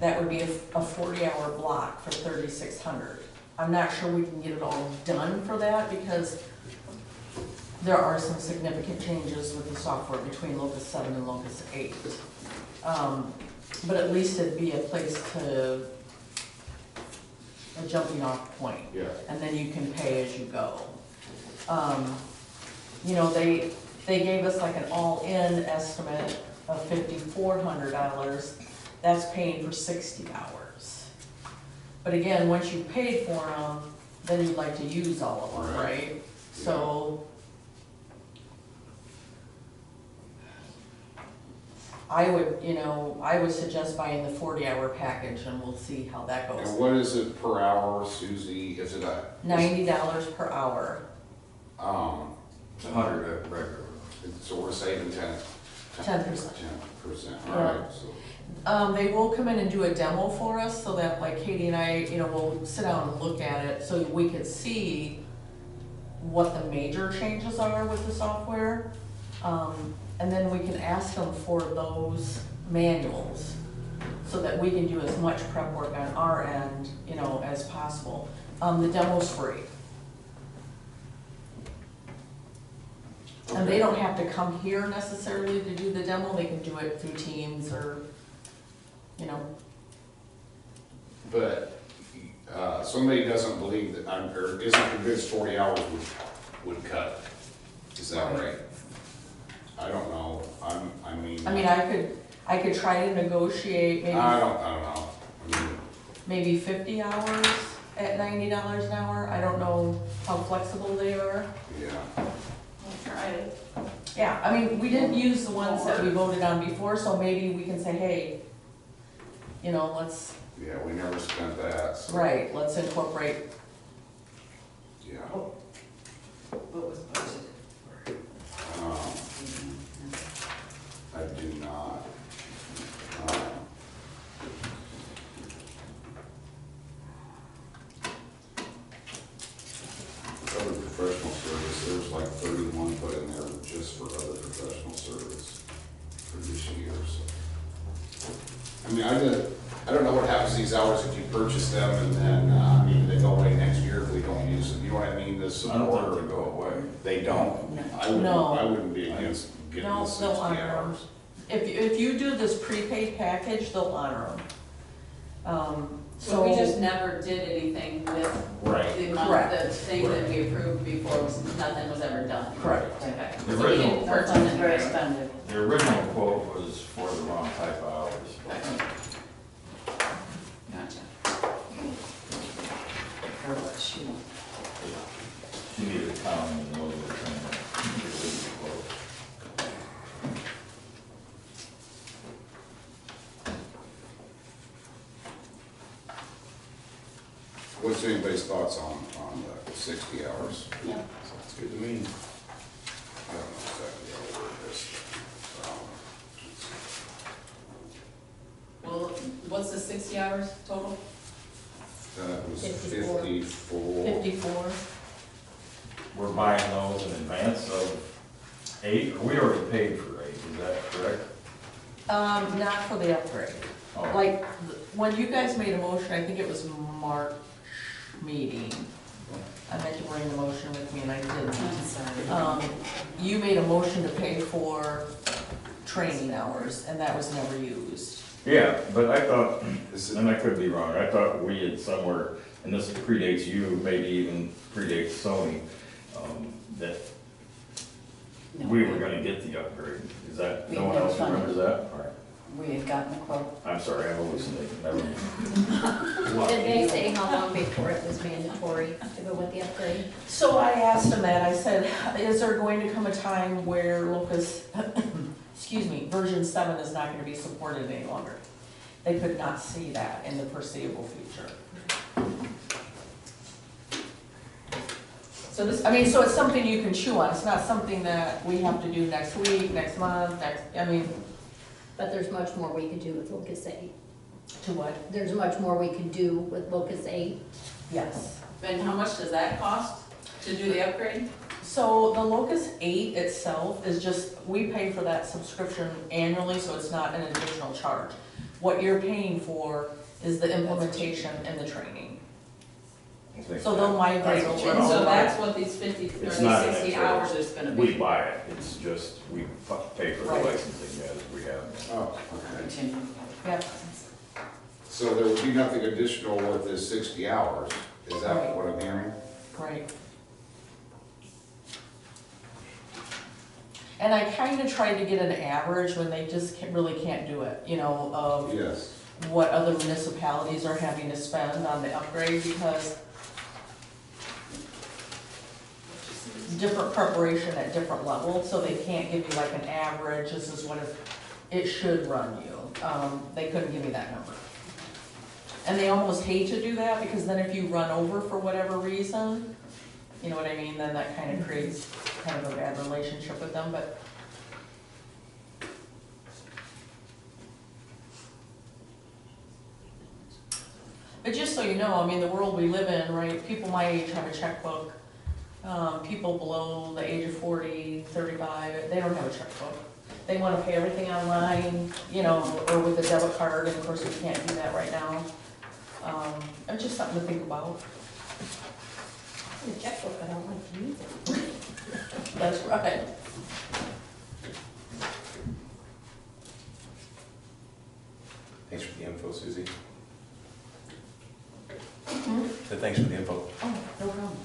That would be a 40-hour block for $3,600. I'm not sure we can get it all done for that because there are some significant changes with the software between Locust 7 and Locust 8. But at least it'd be a place a jumping off point. Yeah. And then you can pay as you go. They gave us like an all-in estimate of $5,400. That's paying for 60 hours. But again, once you paid for them, then you'd like to use all of them, right? So I would suggest buying the 40-hour package and we'll see how that goes. And what is it per hour, Susie? Is it $90 per hour. It's 100 at regular. So we're saving 10%. 10%. 10%, all right, so. They will come in and do a demo for us so that like Katie and I, we'll sit down and look at it so we could see what the major changes are with the software. And then we can ask them for those manuals so that we can do as much prep work on our end, as possible. The demo's free. And they don't have to come here necessarily to do the demo, they can do it through Teams or, But somebody doesn't believe that, or isn't convinced 40 hours would cut. Is that right? I don't know. I could try to negotiate I don't know. maybe 50 hours at $90 an hour. I don't know how flexible they are. Yeah. We'll try it. Yeah, we didn't use the ones that we voted on before, so maybe we can say, hey, let's, Yeah, we never spent that, so. right, let's incorporate. Yeah. What was budgeted for? I do not. Other professional service, there's like 31 put in there just for other professional service for this year, so. I don't know what happens to these hours if you purchase them and then, they go away next year if we don't use them, you know what I mean? This I don't support. think they go away. They don't? No. I wouldn't be against getting No, the 60 they'll honor 'em. hours. If you do this prepaid package, they'll honor them. So we just never did anything with Right. the amount, Correct. the thing that we approved before, nothing was ever done. Correct. Okay. The So we original- didn't purchase Something very anything. expensive. The original quote was for the wrong type of hours. Gotcha. Or what she wants. She needed to count and know the original quote. What's anybody's thoughts on the 60 hours? Yeah. Sounds good to me. I don't know exactly how to word this. Well, what's the 60 hours total? That was 54. 54. 54. We're buying those in advance of 8, or we already paid for 8, is that correct? Not for the upgrade. Oh. Like, when you guys made a motion, I think it was March meeting. I meant to bring the motion with me and I didn't. Sorry. You made a motion to pay for training hours and that was never used. Yeah, but I thought, and I could be wrong, I thought we had somewhere, and this predates you, maybe even predates Sony, that No, we were gonna get the upgrade. Is that, We no one had else funded. remembers that? All right. We had gotten a quote. I'm sorry, I'm hallucinating, never mind. Did they say how long before it was mandatory to go with the upgrade? So I asked them that, I said, is there going to come a time where Locust, excuse me, version 7 is not gonna be supported any longer? They could not see that in the foreseeable future. So this, I mean, so it's something you can chew on, it's not something that we have to do next week, next month, I mean, But there's much more we could do with Locust 8. to what? There's much more we could do with Locust 8. Yes. And how much does that cost to do the upgrade? So the Locust 8 itself is just, we pay for that subscription annually, so it's not an additional charge. What you're paying for is the implementation and the training. I think So they'll migrate that's- over. And so that's what these 50, or these It's not an 60 extra. hours is gonna We be. buy it, it's just, we pay for the Right. licensing as we have. Oh, okay. Continue. Yep. So there would be nothing additional with this 60 hours, is that Right. what I'm hearing? Right. And I kind of tried to get an average when they just really can't do it, you know, of Yes. what other municipalities are having to spend on the upgrade, because different preparation at different levels, so they can't give you like an average, this is what it should run you. They couldn't give me that number. And they almost hate to do that, because then if you run over for whatever reason, you know what I mean, then that kind of creates kind of a bad relationship with them, but. But just so you know, I mean, the world we live in, right, people my age have a checkbook. People below the age of 40, 35, they don't have a checkbook. They want to pay everything online, you know, or with a debit card, and of course we can't do that right now. It's just something to think about. The checkbook, I don't like to use it. That's right. Thanks for the info, Susie. Hmm? So thanks for the info. Oh, no problem.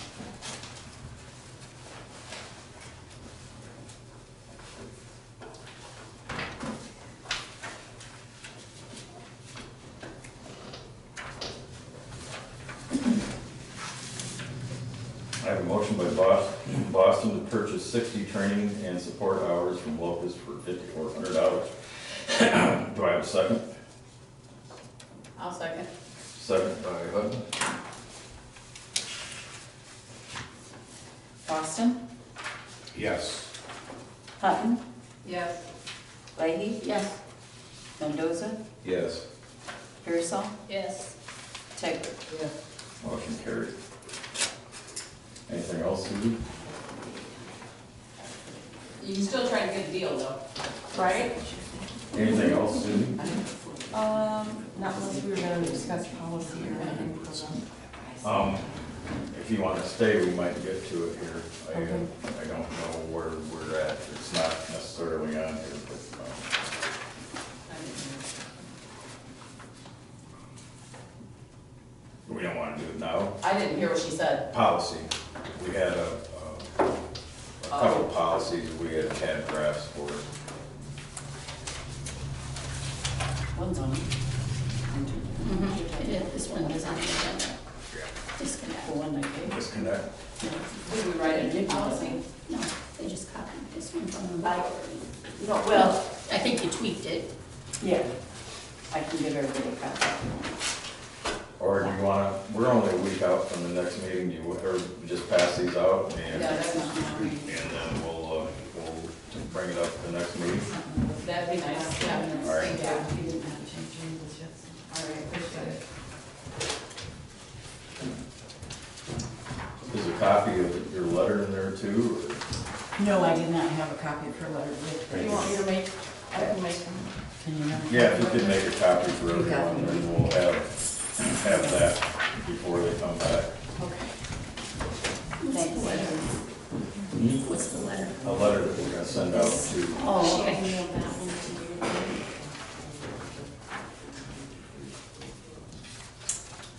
I have a motion by Boston to purchase 60 training and support hours from Locust for $5,400. Do I have a second? I'll second. Second by Hutton. Boston, Yes. Hutton, Yes. Leahy, Yes. Mendoza, Yes. Pearsall, Yes. Taylor. Motion carried. Anything else, Susie? You can still try to get a deal though. Right? Anything else, Susie? Not unless we were gonna discuss policy or anything for them. If you want to stay, we might get to it here. Okay. I don't know where we're at. It's not necessarily on here, but it now. I didn't hear what she said. Policy, we had a couple of policies we had CAD drafts for. One's on. This one was on the agenda. Disconnect. The one I gave. Disconnect. Did we write a new policy? No, they just copied this one from the Bible. No, well, I think you tweaked it. yeah. I can give everybody a copy. Or do you wanna, we're only a week out from the next meeting, do you, or just pass these out and, Yeah, that's not and then we'll bring it up at the next meeting? That'd be nice. Yeah. All right. Yeah, we didn't have to change any of this yet. So. All right, appreciate it. Is a copy of your letter in there too, or? No, I did not have a copy of her letter. You want me to make, I can make them. Can you not? Yeah, if you could make a copy for everyone, then we'll have that before they come back. Okay. What's the letter? What's the letter? A letter that we're gonna send out to, Oh, okay. Email that one to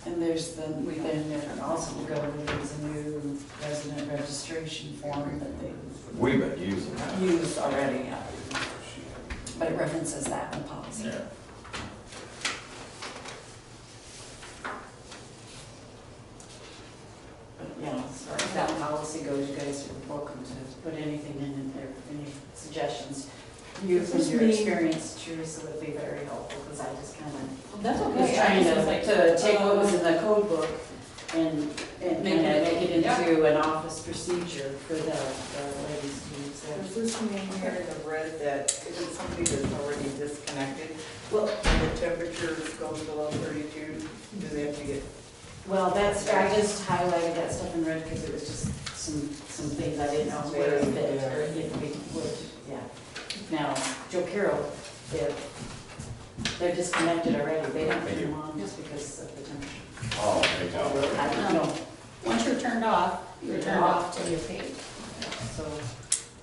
you. And there's the, and also the government, there's a new resident registration form that they we've been using that. used already, yeah. But it references that in the policy. Yeah. But, yeah, as far as that policy goes, you guys are welcome to put anything in there, any suggestions. You, from your experience, Teresa, would be very helpful, because I just kind of That's was okay. trying I just like to take what was in the code book and Make it- yeah. into an office procedure for the ladies to use. Does this mean here in the red that if it's somebody that's already disconnected, Well, and the temperature goes below 32, do they have to get? well, that's, I just highlighted that stuff in red because it was just some things I didn't know where it fit or it didn't would, yeah. Now, Joe Carroll, they're disconnected already, they don't turn them on just because of the temperature. Oh, okay, now. I don't know, Once you're turned off, you're turned off till you're paid. so,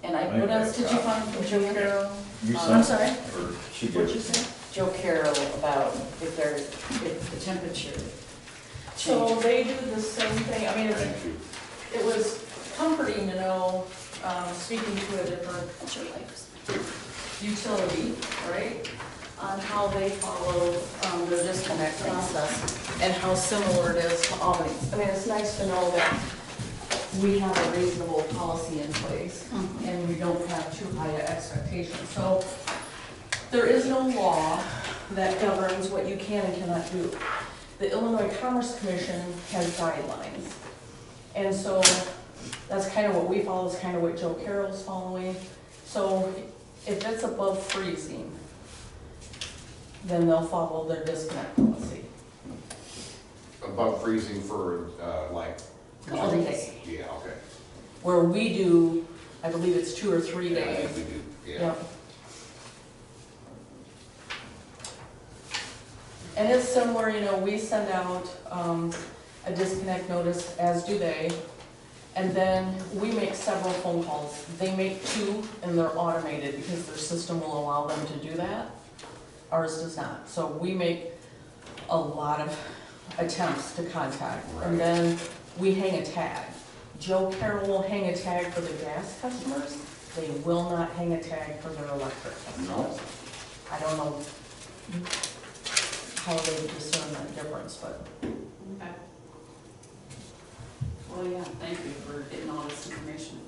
and what else did you find from Joe Carroll? You I'm sent, sorry? or she What'd did. you say? Joe Carroll about if the temperature So changes. they do the same thing, I mean, Thank you. it was comforting to know, speaking to a different That's your life. utility, right? On how they follow their disconnect process and how similar it is to Albany. I mean, it's nice to know that we have a reasonable policy in place and we don't have too high expectations. So there is no law that governs what you can and cannot do. The Illinois Commerce Commission has guidelines. And so that's kind of what we follow, is kind of what Joe Carroll's following. So if it's above freezing, then they'll follow their disconnect policy. Above freezing for, like, All day. yeah, okay. Where we do, I believe it's 2 or 3 Yeah, I days. think we do, yeah. Yep. And it's similar, you know, we send out a disconnect notice, as do they, and then we make several phone calls. They make 2, and they're automated because their system will allow them to do that. Ours does not. So we make a lot of attempts to contact, and then we hang a tag. Joe Carroll will hang a tag for the gas customers. They will not hang a tag for their electric customers. I don't know how they would discern that difference, but. Okay. Well, yeah, thank you for getting all this information.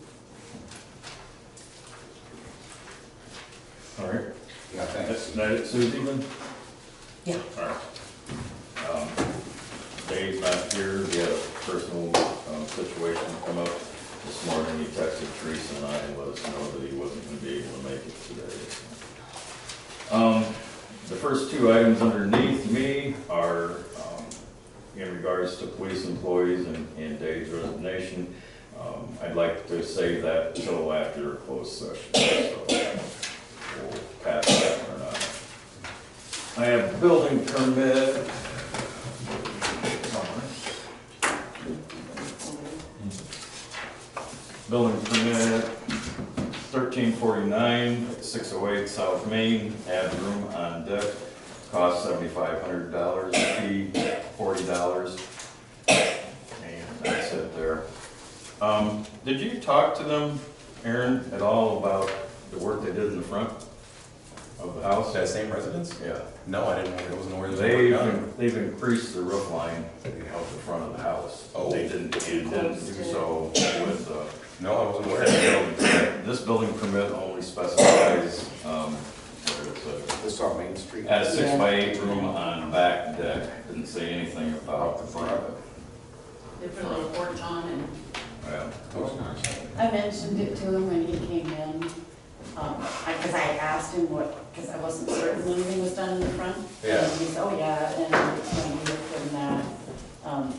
All right. Yeah, thanks. That it, Susie, then? Yeah. All right. Dave's not here, we had a personal situation come up this morning. He texted Teresa and I and let us know that he wasn't gonna be able to make it today. The first 2 items underneath me are in regards to police employees and Dave's resignation. I'd like to save that until after a closed session. So we'll pass that or not. I have a building permit. Building permit 1349, 608 South Main, add room on deck, cost $7,500, fee $40. Did you talk to them, Aaron, at all about the work they did in the front of the house? That same residence? Yeah. No, I wasn't aware that they were done. They've increased the roof line out the front of the house. Oh. They didn't do so with, No, I wasn't aware. this building permit only specifies, whether it's This on Main Street? a 6x8 room on back deck, didn't say anything about the front. They put a little porch on and Well, I mentioned it to him when he came in, because I asked him what, because I wasn't certain anything was done in the front. Yeah. And he said, oh yeah, and it's going to be for that,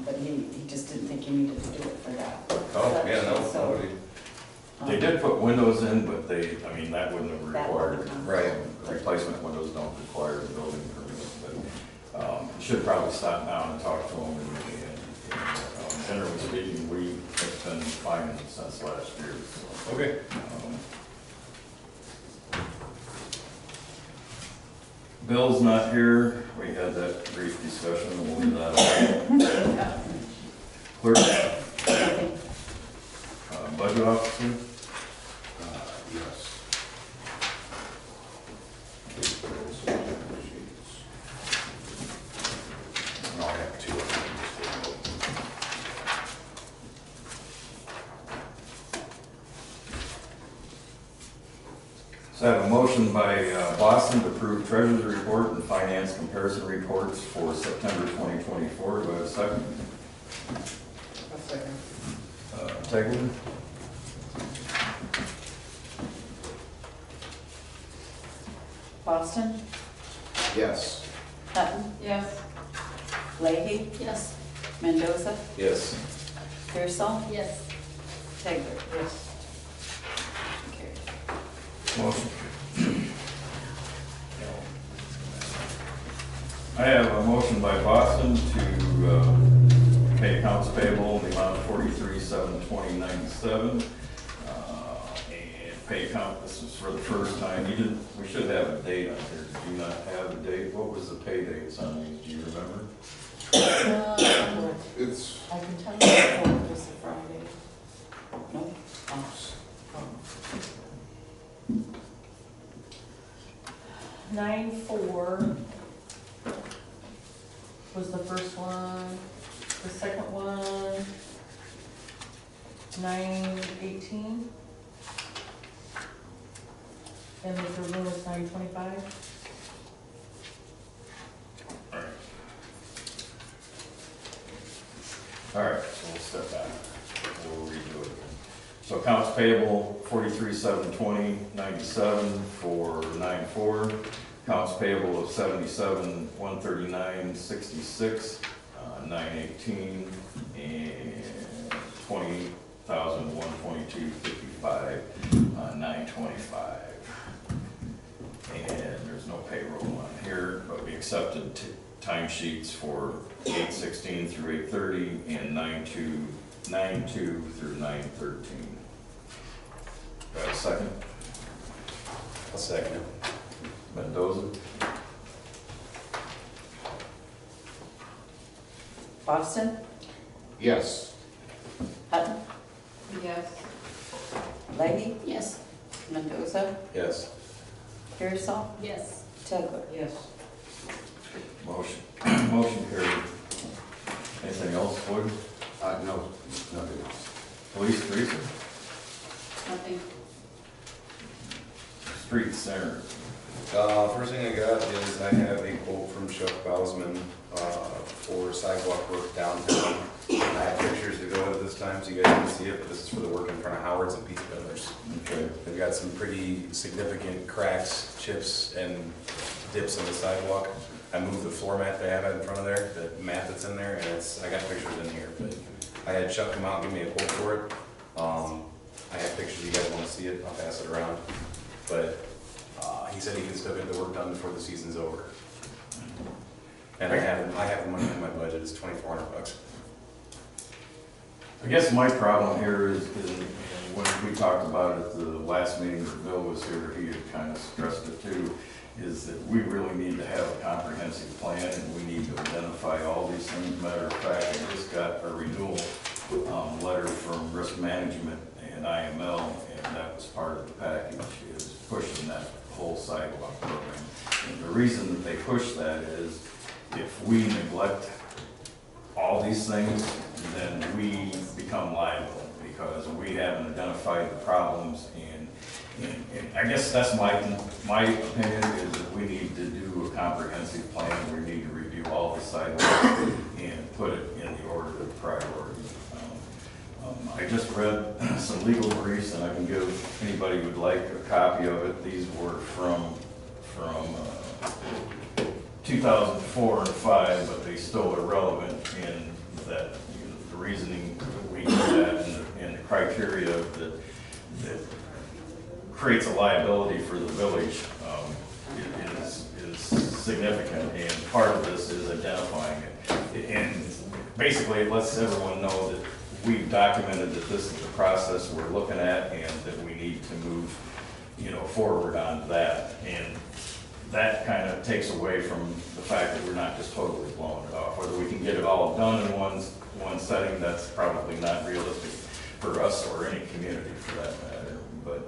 but he just didn't think he needed to do it for that. Oh, yeah, no, So, nobody. they did put windows in, but I mean, that wouldn't have That required. wouldn't have- Right. Replacement windows don't require a building permit, but, you should probably stop down and talk to them. And generally speaking, it's been fine since last year, so. Okay. Bill's not here, we had that brief discussion, we'll leave that alone. Clerk, Nothing. budget officer, Yes. No, I have two. so I have a motion by Boston to approve treasurer's report and finance comparison reports for September 2024, do I have a second? A second. Tegler? Boston, Yes. Hutton, Yes. Leahy, Yes. Mendoza, Yes. Pearsall, Yes. Taylor. Yes. Okay. Motion. I have a motion by Boston to pay accounts payable in the amount of $43,720.97. And pay account, this is for the first time, we should have a date on here, did you not have a date? What was the pay dates on these, do you remember? It's, I can tell you before it was a Friday. No? Oh. 9/4 was the first one, the second one, 9/18. And the third one was 9/25. All right, so we'll step back, we'll redo it again. So accounts payable, 43,720.97 for 9/4. Accounts payable of 77,139.66, 9/18, and 20,122.55, 9/25. And there's no payroll on here, but we accepted timesheets for 8/16 through 8/30 and 9/2 through 9/13. Do I have a second? I'll second it. Mendoza? Boston, yes. Hutton, Yes. Leahy, Yes. Mendoza, Yes. Pearsall, Yes. Taylor. Yes. Motion carried. Anything else, Floyd? No, nothing else. Police, Teresa? Nothing. Street, Center. First thing I got is I have a quote from Chuck Bausman for sidewalk work downtown. I have pictures to go with this time, so you guys can see it, but this is for the work in front of Howard's and Pizza Brothers. Okay. They've got some pretty significant cracks, chips, and dips in the sidewalk. I moved the floor mat they have in front of there, the mat that's in there, and I got pictures in here, but I had Chuck come out and give me a quote for it. I have pictures, you guys wanna see it, I'll pass it around. But, he said he can still get the work done before the season's over. And I have the money in my budget, it's $2,400. I guess my problem here is when we talked about it at the last meeting that Bill was here, he had kind of stressed it too, is that we really need to have a comprehensive plan and we need to identify all these things. Matter of fact, I just got a renewal letter from Risk risk management and IML, and that was part of the package, is pushing that whole sidewalk program. And the reason that they push that is if we neglect all these things, then we become liable because we haven't identified the problems. And I guess that's my opinion is that we need to do a comprehensive plan. We need to review all the sidewalks and put it in the order of priority. I just read some legal briefs, and I can give anybody who would like a copy of it. These were from 2004 and 5, but they still are relevant in that the reasoning that we do that and the criteria that creates a liability for the village is significant, and part of this is identifying it. And basically it lets everyone know that we've documented that this is the process we're looking at and that we need to move, forward on that. And that kind of takes away from the fact that we're not just totally blowing it off. Whether we can get it all done in one setting, that's probably not realistic for us or any community for that matter. But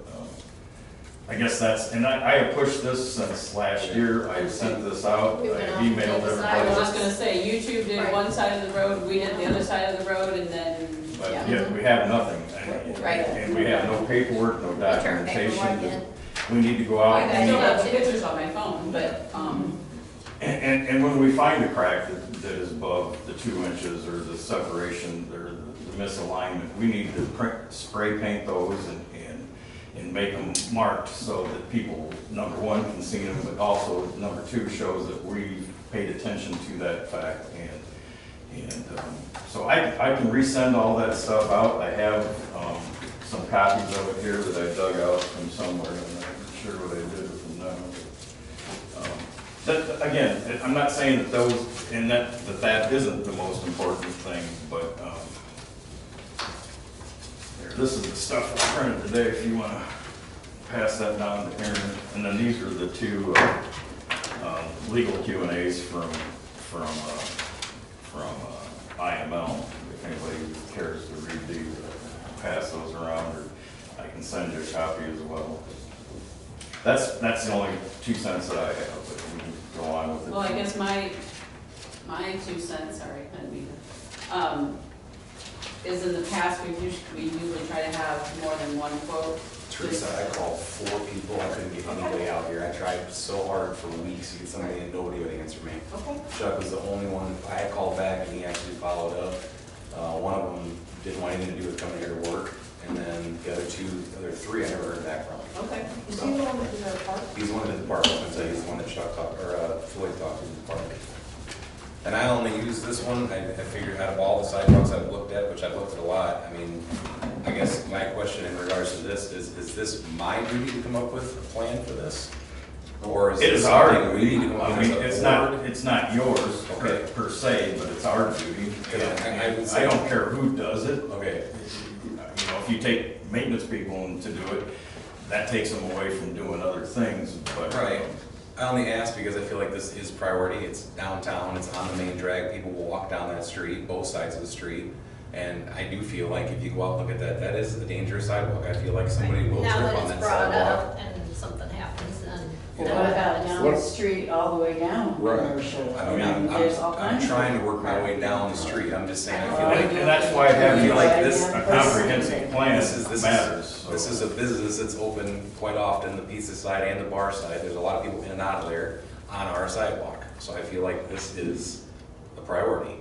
I guess that's, and I have pushed this since last year. I sent this out, I emailed everybody. I was just gonna say, YouTube did one side of the road, we did the other side of the road, and then. But yet we have nothing. Right. And we have no paperwork, no Return paperwork documentation. in. We need to go out. I still have the pictures on my phone, but, And when we find a crack that is above the 2 inches or the separation or the misalignment, we need to spray paint those and make them marked so that people, number one, can see them, but also, number two, shows that we've paid attention to that fact. So I can resend all that stuff out. I have some copies of it here that I dug out from somewhere, and I'm not sure what I did with them now. Again, I'm not saying that those, and that isn't the most important thing, but this is the stuff I printed today if you want to pass that down to Aaron. And then these are the two legal Q&As from IML. If anybody cares to read these, pass those around, or I can send you a copy as well. That's the only 2 cents that I have, but we can go on with it. well, I guess my 2 cents, sorry, I didn't mean to, is in the past, we usually try to have more than one quote. Teresa, I called 4 people, I couldn't get anybody out here. I tried so hard for weeks to get somebody and nobody would answer me. Okay. Chuck was the only one, I had called back and he actually followed up. One of them didn't want anything to do with coming here to work, and then the other 3 I never heard back from. Okay. Is he the one that did our park? He's the one that did the park, I was gonna say, he's the one that Chuck talked, or Floyd talked to the park. And I only used this one, I figured out of all the sidewalks I've looked at, which I've looked at a lot, I mean, I guess my question in regards to this is this my duty to come up with a plan for this? Or is It this is our something we duty. need to come up I with mean, as a board? it's not yours Okay. per se, but it's our duty. Yeah, I would I say- don't care who does it. Okay, If you take maintenance people to do it, that takes them away from doing other things, but. right. I only ask because I feel like this is priority, it's downtown, it's on the main drag, people will walk down that street, both sides of the street. And I do feel like if you go out and look at that, that is a dangerous sidewalk. I feel like somebody will Now trip that on it's that brought sidewalk. up and something happens, then. Well, what about down the street, all the way down Right. Commercial? I mean, There's all I'm kinds of. trying to work my way down the street, I'm just saying, I feel And like that's why having feel like this- a comprehensive plan matters. this is a business that's open quite often, the pizza side and the bar side, there's a lot of people in and out of there on our sidewalk. So I feel like this is a priority.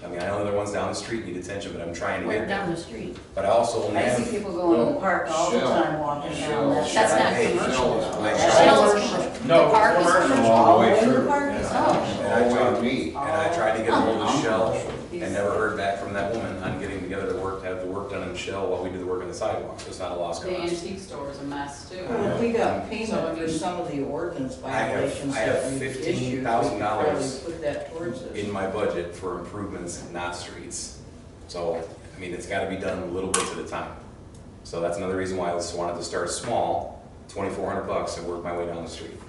I mean, I know the other ones down the street need attention, but I'm trying to We're get down there. the street. But I also only I see have, people going to the park all the Shell. time, walking Shell. down that. That's not Hey, commercial. Shell. Like, That's Shell's commercial. commercial. No, The park is commercial all the way in the through. park? Yeah. Oh. and I All tried, by me. and I tried to get a hold of Oh. Shell, and never heard back from that woman on getting together to work, to have the work done in Shell while we do the work on the sidewalk, so it's not a lost The cause. antique store is a mess too. Well, if we got So, I payment for mean- some of the ordinance I have violations that we've issued, we could $15,000 probably put that towards it. in my budget for improvements, not streets. So, I mean, it's gotta be done little bits at a time. So that's another reason why I just wanted to start small, $2,400 and work my way down the street.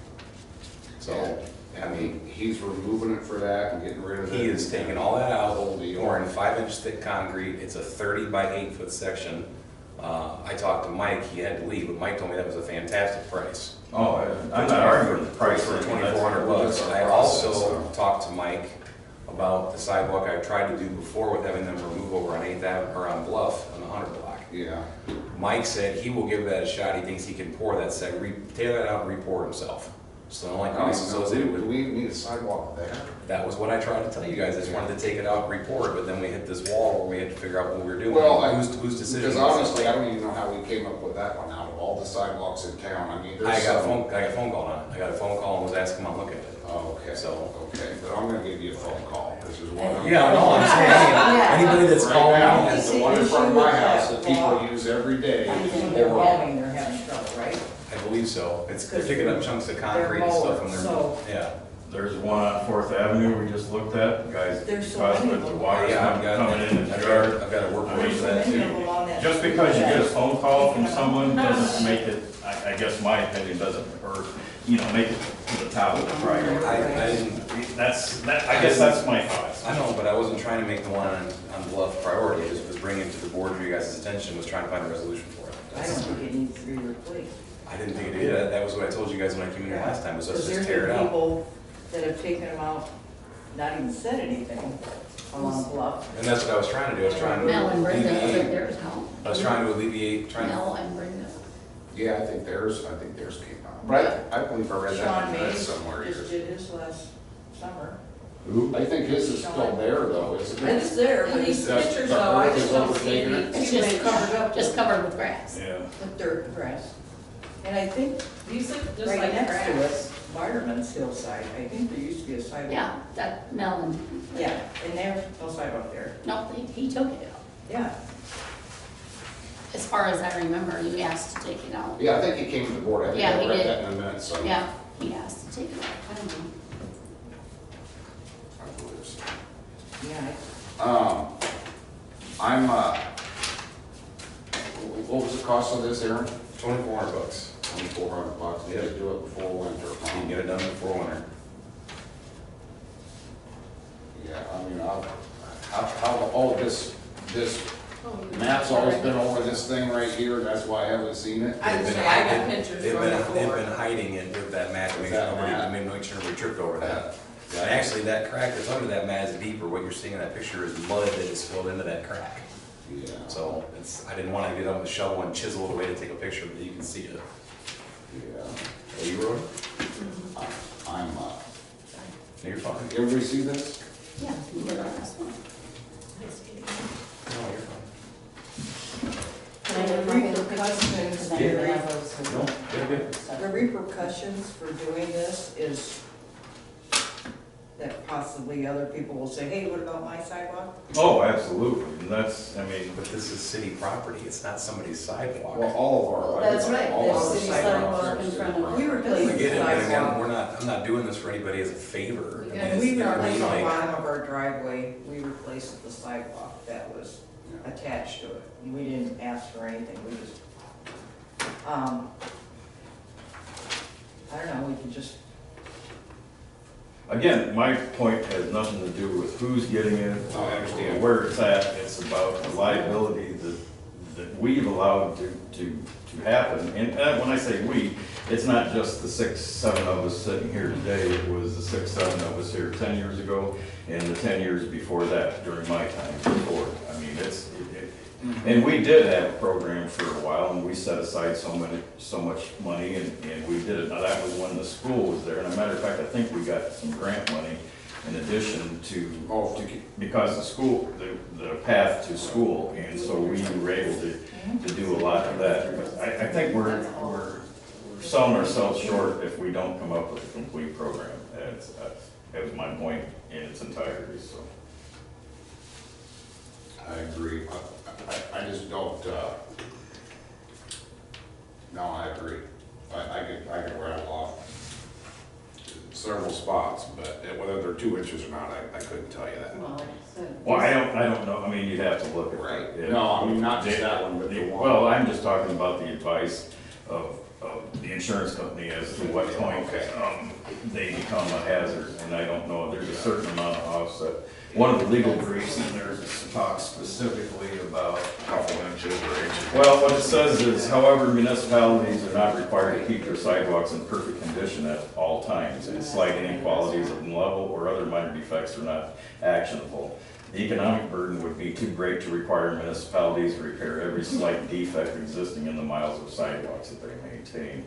So, I mean, he's removing it for that and getting rid of it. He is taking all that out, Whole deal. pouring 5-inch thick concrete. It's a 30 by 8-foot section. I talked to Mike, he had to leave, but Mike told me that was a fantastic price. Oh, I'm not arguing the price For for $2,400. I also talked to Mike about the sidewalk I tried to do before with having them remove over on 8th Avenue, or on Bluff, on the 100 block. Yeah. Mike said he will give that a shot, he thinks he can pour that, tailor that out and re-pour it himself. So the only cost associated Do with we need a sidewalk there? that was what I tried to tell you guys, I just wanted to take it out and re-pour it, but then we hit this wall where we had to figure out what we were doing. Well, Whose decision? Because was it? honestly, I don't even know how we came up with that one out of all the sidewalks in town. I mean, there's I got a some. phone call on it. I got a phone call and was asked to come out and look at it. Oh, okay. So- Okay, but I'm gonna give you a phone call. This is one. Yeah, no, I'm saying, anybody that's Right calling now, me, it's the one in front of my house that people use every day. I think they're mowing, they're having trouble, right? I believe so. They're picking up chunks of concrete and stuff from so- their, yeah. There's one on 4th Avenue we just looked at, guys, There's so caused many with the of them. water Yeah, I've got, coming in I've the yard. got to work I with mean, that Many of too. them on that. Just because you get a phone call from someone doesn't make it, I guess my opinion doesn't, or, make it to the top of the priority. I didn't, I guess that's my thoughts. I know, but I wasn't trying to make the one on Bluff priority. I just was bringing it to the board for you guys' attention, was trying to find a resolution for it. I don't think it needs to be replaced. I didn't think it did. That was what I told you guys when I came in here last time, was let's Because just there's tear it been out. people that have taken them out, not even said anything along Bluff. And that's what I was trying to do. I was trying to Mel and Brenda, alleviate, there's no. I was trying to alleviate, Mel and Brenda. Yeah, I think theirs came out. But I believe I read that Sean in the minutes Mays somewhere here. just did his last summer. I think his is still there though, isn't it? It's there, In but these That's- pictures but though, I hers just is don't see overtaken any. it. It's They just covered up just covered with grass. Yeah. with dirt and grass. And I think These look just right like next to grass. us, Fireman's Hillside, I think there used to be a sidewalk. Yeah, that Mel and, Yeah, and there's no sidewalk there. no, he took it out. Yeah, As far as I remember, he asked to take it out. Yeah, I think he came to the board. I think Yeah, I he read did. that in the minutes. So Yeah, he asked to take it out. I don't know. I believe so. yeah. I'm, what was the cost of this, Aaron? $2,400. $2,400. You had to do it before winter. You can get it done before winter. Yeah, I mean, how, all of this, Matt's always been over this thing right here, and that's why I haven't seen it. I They've been- I got pictures They've from been, before. they've been hiding it with that mat to make With sure that nobody, mat. I mean, make sure nobody tripped over that. Yeah, and actually, that crack that's under that mat is deeper. What you're seeing in that picture is mud that is filled into that crack. Yeah. So I didn't want to get up with a shovel and chisel it away to take a picture, but you can see it. Yeah. Oh, you wrote it? I'm, No, you're fine. everybody see this? Yeah, you did on this one. No, you're fine. The repercussions, Jerry, No, you're good. the repercussions for doing this is that possibly other people will say, hey, what about my sidewalk? Oh, absolutely, and that's, But this is city property. It's not somebody's sidewalk. Well, all of our. That's right, all of that's our city sidewalks sidewalk are in city front of- property. We replaced I the get it, but again, sidewalk. I'm not doing this for anybody as a favor. I mean, And we it's- I replaced mean, the like- bottom of our driveway, we replaced the sidewalk that was attached to it. We didn't ask for anything, we just, I don't know, we could just, again, my point has nothing to do with who's getting it, I understand. where it's at, it's about the liability that we've allowed to happen. And when I say we, it's not just the 6, 7 of us sitting here today, it was the 6, 7 of us here 10 years ago, and the 10 years before that, during my time before. I mean, and we did have a program for a while, and we set aside so much money, and we did it. Now, that was when the school was there, and as a matter of fact, I think we got some grant money in addition to, because the school, the path to school, and so we were able to do a lot of that. I think we're selling ourselves short if we don't come up with a complete program. That was my point in its entirety, so. I agree. I just don't, no, I agree. I could rattle off several spots, but whether they're 2 inches or not, I couldn't tell you that. Well, like I said. Well, I don't know, I mean, you'd have to look at. Right. it. No, I mean, not just that one, but the one. Well, I'm just talking about the advice of the insurance company as to what point. Okay. they become a hazard, and I don't know, there's a certain amount of offset. One of the legal briefs in there talks specifically about, Couple inches or inches. well, what it says is, however, municipalities are not required to keep their sidewalks in perfect condition at all times, and slight inequalities in level or other minor defects are not actionable. The economic burden would be too great to require municipalities to repair every slight defect existing in the miles of sidewalks that they maintain.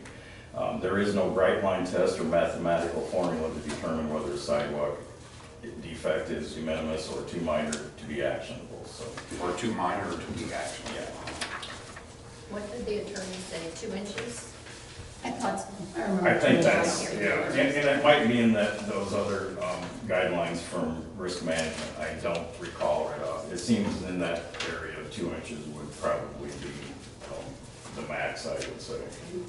There is no bright line test or mathematical formula to determine whether a sidewalk defect is de minimis or too minor to be actionable, so. Or too minor to be actionable. Yeah. What did the attorney say, 2 inches? I thought so. I remember. I think it. that's, yeah, and it might be in those other guidelines from risk management, I don't recall right off. It seems in that area, 2 inches would probably be the max, I would say.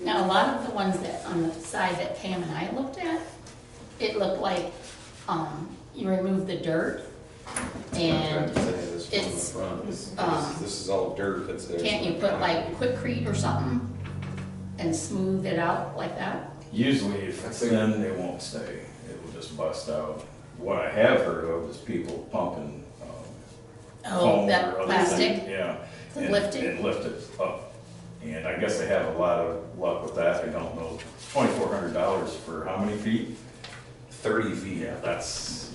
Now, a lot of the ones that, on the side that Pam and I looked at, it looked like, you remove the dirt, and it's, This is all dirt that's there. can't you put like quickcrete or something and smooth it out like that? Usually if it's thin, it won't stay, it will just bust out. What I have heard of is people pumping Oh, foam that or other plastic? things, yeah. The and- lifting? And lift it up. And I guess they have a lot of luck with that, I don't know, $2,400 for how many feet? 30 feet. Yeah, that's,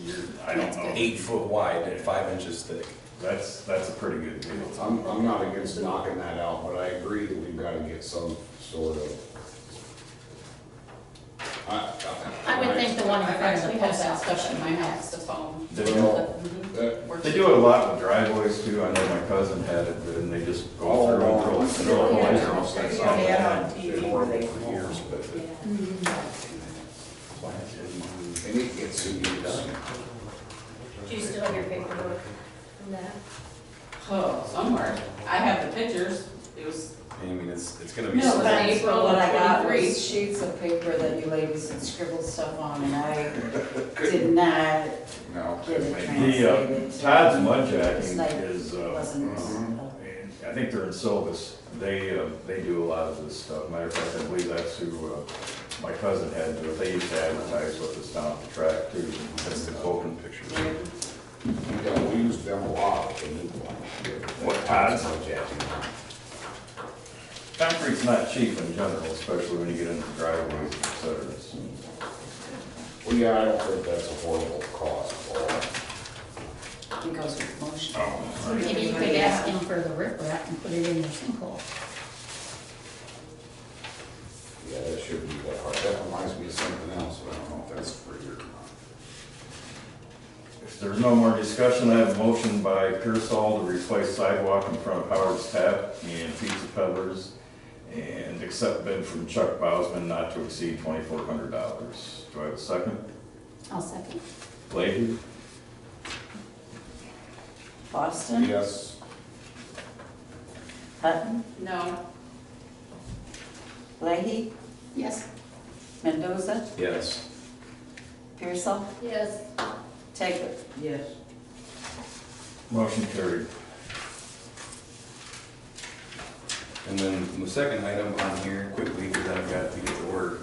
I don't know. 8 foot wide and 5 inches thick. That's a pretty good deal. I'm not against knocking that out, but I agree that we've gotta get some sort of. I would think the one in I've front of the actually had post that office stuff in should my be house, next. the phone. They do, That- they do it a lot with driveways too, I know my cousin had it, and they just go All through and along. drill a hole. That's all they had on TV where they For years, but and it gets so done. Do you still have your paperwork from that? Oh, somewhere. I have the pictures. It was, I mean, it's gonna be. No, so- but April What I got 23. was sheets of paper that you ladies had scribbled stuff on, and I did not No. get it The, translated. to- Todd's mud It's jacking like, is, wasn't, and I think they're in Silvis, they do a lot of this stuff, matter of fact, I believe that's who, my cousin had to do it, they used to advertise with us down at the track too. That's the Vulcan picture. Yeah, we use them a lot. The new one. What, Todd's? Jacking. Concrete's not cheap in general, especially when you get into driveways, et cetera. So, Well, yeah, I don't think that's a horrible cost. it goes with motion. oh, Maybe you could ask him for the riprap and put it in your sinkhole. Yeah, that shouldn't be that hard. That reminds me of something else, but I don't know if that's for your. If there's no more discussion, I have a motion by Pearsall to replace sidewalk in front of Howard's Tap and Pizza Peddlers and accept bid from Chuck Bausman not to exceed $2,400. Do I have a second? I'll second. Leahy? Boston, Yes. Hutton, no, Leahy, Yes? Mendoza, Yes. Pearsall, Yes. Taker. Yes. Motion carried. And then the second item on here, quickly, because I've got to get to work.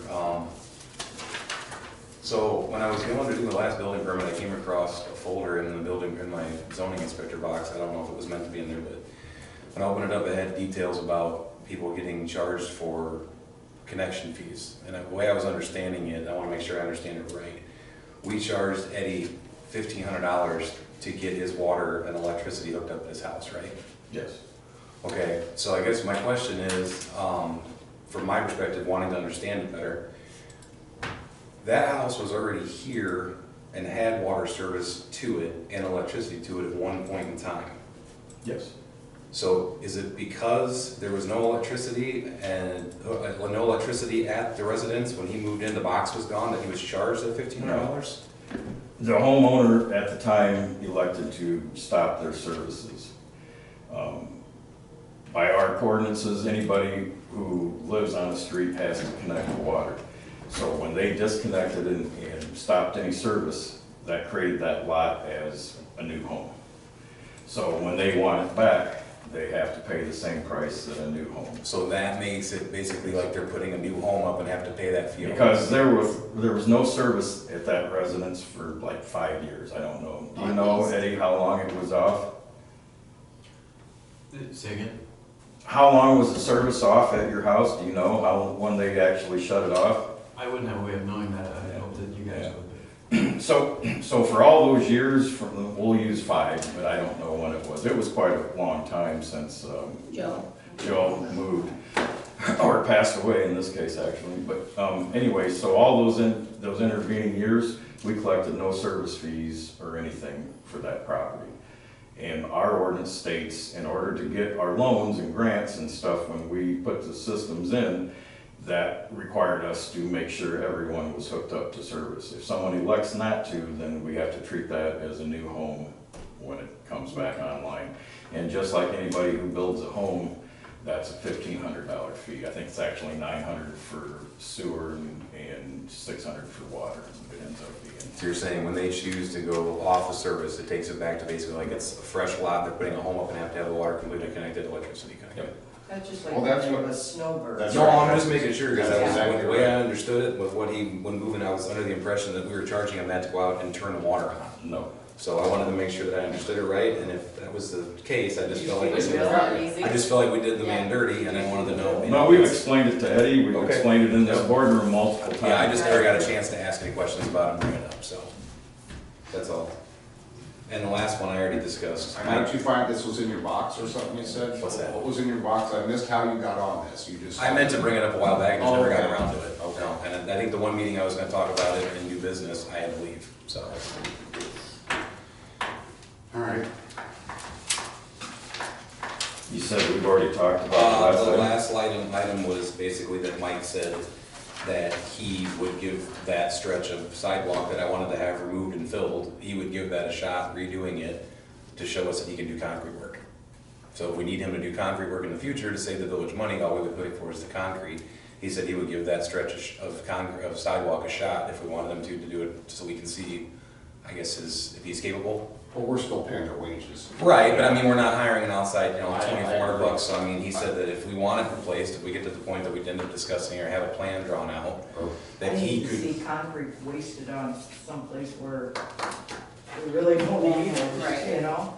So when I was going to do the last building permit, I came across a folder in the building, in my zoning inspector box. I don't know if it was meant to be in there, but when I opened it up, it had details about people getting charged for connection fees. And the way I was understanding it, I want to make sure I understand it right. We charged Eddie $1,500 to get his water and electricity hooked up at his house, right? Yes. Okay, so I guess my question is, from my perspective, wanting to understand it better, that house was already here and had water service to it and electricity to it at one point in time. Yes. So is it because there was no electricity and no electricity at the residence when he moved in, the box was gone, that he was charged at $1,500? The homeowner at the time elected to stop their services. By our ordinances, anybody who lives on the street has to connect to water. So when they disconnected and stopped any service, that created that lot as a new home. So when they want it back, they have to pay the same price that a new home. So that makes it basically like they're putting a new home up and have to pay that fee. Because there was no service at that residence for like 5 years, I don't know. Do you know, Eddie, how long it was off? Say again? How long was the service off at your house? Do you know when they actually shut it off? I wouldn't have a way of knowing that, I hope that you guys would. So for all those years, we'll use 5, but I don't know when it was. It was quite a long time since Joe moved, or passed away in this case, actually. But anyway, so all those intervening years, we collected no service fees or anything for that property. And our ordinance states, in order to get our loans and grants and stuff, when we put the systems in, that required us to make sure everyone was hooked up to service. If someone elects not to, then we have to treat that as a new home when it comes back online. And just like anybody who builds a home, that's a $1,500 fee. I think it's actually $900 for sewer and $600 for water. It ends up being. So you're saying when they choose to go off of service, it takes it back to basically like it's a fresh lot, they're putting a home up and have to have the water completely connected, electricity connected. Yep. That's just like Well, that's a what- snowbird. that's No, right. I'm just making sure, because That's that was exactly the way I right. understood it, with what when moving, I was under the impression that we were charging him that to go out and turn the water on. No. So I wanted to make sure that I understood it right, and if that was the case, I just felt like, It was really easy. I just felt like we did the man dirty, and I wanted to know. No, we've explained it to Eddie, we've Okay. explained it in this boardroom multiple times. Yeah, I just never got a chance to ask any questions about it and bring it up, so, that's all. And the last one I already discussed. How did you find this was in your box or something you said? What's that? What was in your box? I missed how you got on this, you just. I meant to bring it up a while back, and just never got Okay. around to it. Okay. No, and I think the one meeting I was gonna talk about it and do business, I had to leave, so. All right. You said we've already talked about The the last item was basically that Mike said that he would give that stretch of sidewalk that I wanted to have removed and filled, he would give that a shot, redoing it, to show us that he can do concrete work. So if we need him to do concrete work in the future to save the village money, all we would put it for is the concrete. He said he would give that stretch of sidewalk a shot if we wanted him to do it, so we can see, I guess, if he's capable. Well, we're still paying their wages. Right, but I mean, we're not hiring an outside, $2,400, so I mean, he said that if we want it replaced, if we get to the point that we end up discussing or have a plan drawn out, that I he hate to could. see concrete wasted on someplace where we really don't need it, Right. you know?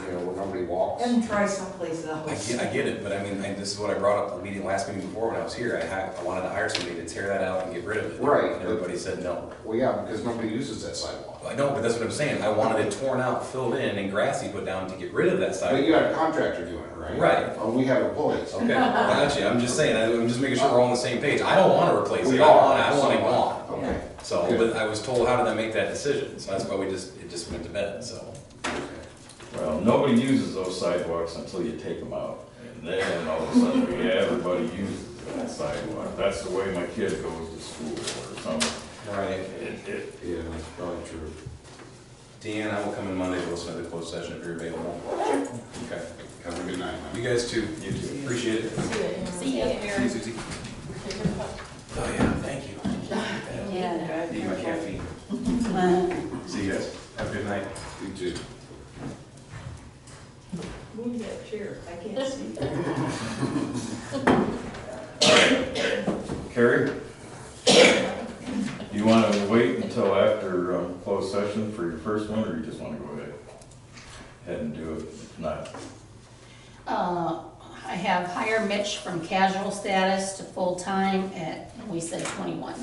You know, where nobody walks. And try someplace else. I get it, but I mean, this is what I brought up the last meeting before when I was here, I wanted to hire somebody to tear that out and get rid of it. Right. And everybody said no. Well, yeah, because nobody uses that sidewalk. I know, but that's what I'm saying, I wanted it torn out, filled in, and grassy put down to get rid of that But sidewalk. you got a contractor doing it, right? Right. Oh, we have employees. Okay, I got you, I'm just saying, I'm just making sure we're all on the same page, I don't wanna replace it, We I are. want it gone. Okay. So, Good. but I was told, how did I make that decision? So that's why it just went to bed, so. Well, nobody uses those sidewalks until you take them out. And then all of a sudden, everybody uses that sidewalk. That's the way my kid goes to school or something. Right. Yeah, that's probably true. Deanne, I will come in Monday to listen to the closed session if you're available. Okay. Have a good night, man. You guys too. You too. Appreciate it. See ya. See you, Suzie. Oh, yeah, thank you. Yeah. Need my caffeine. See you guys. Have a good night. You too. Move that chair, I can't see. Carrie? You want to wait until after closed session for your first one, or you just want to go ahead and do it? If not, I have hire Mitch from casual status to full-time at, we said 21.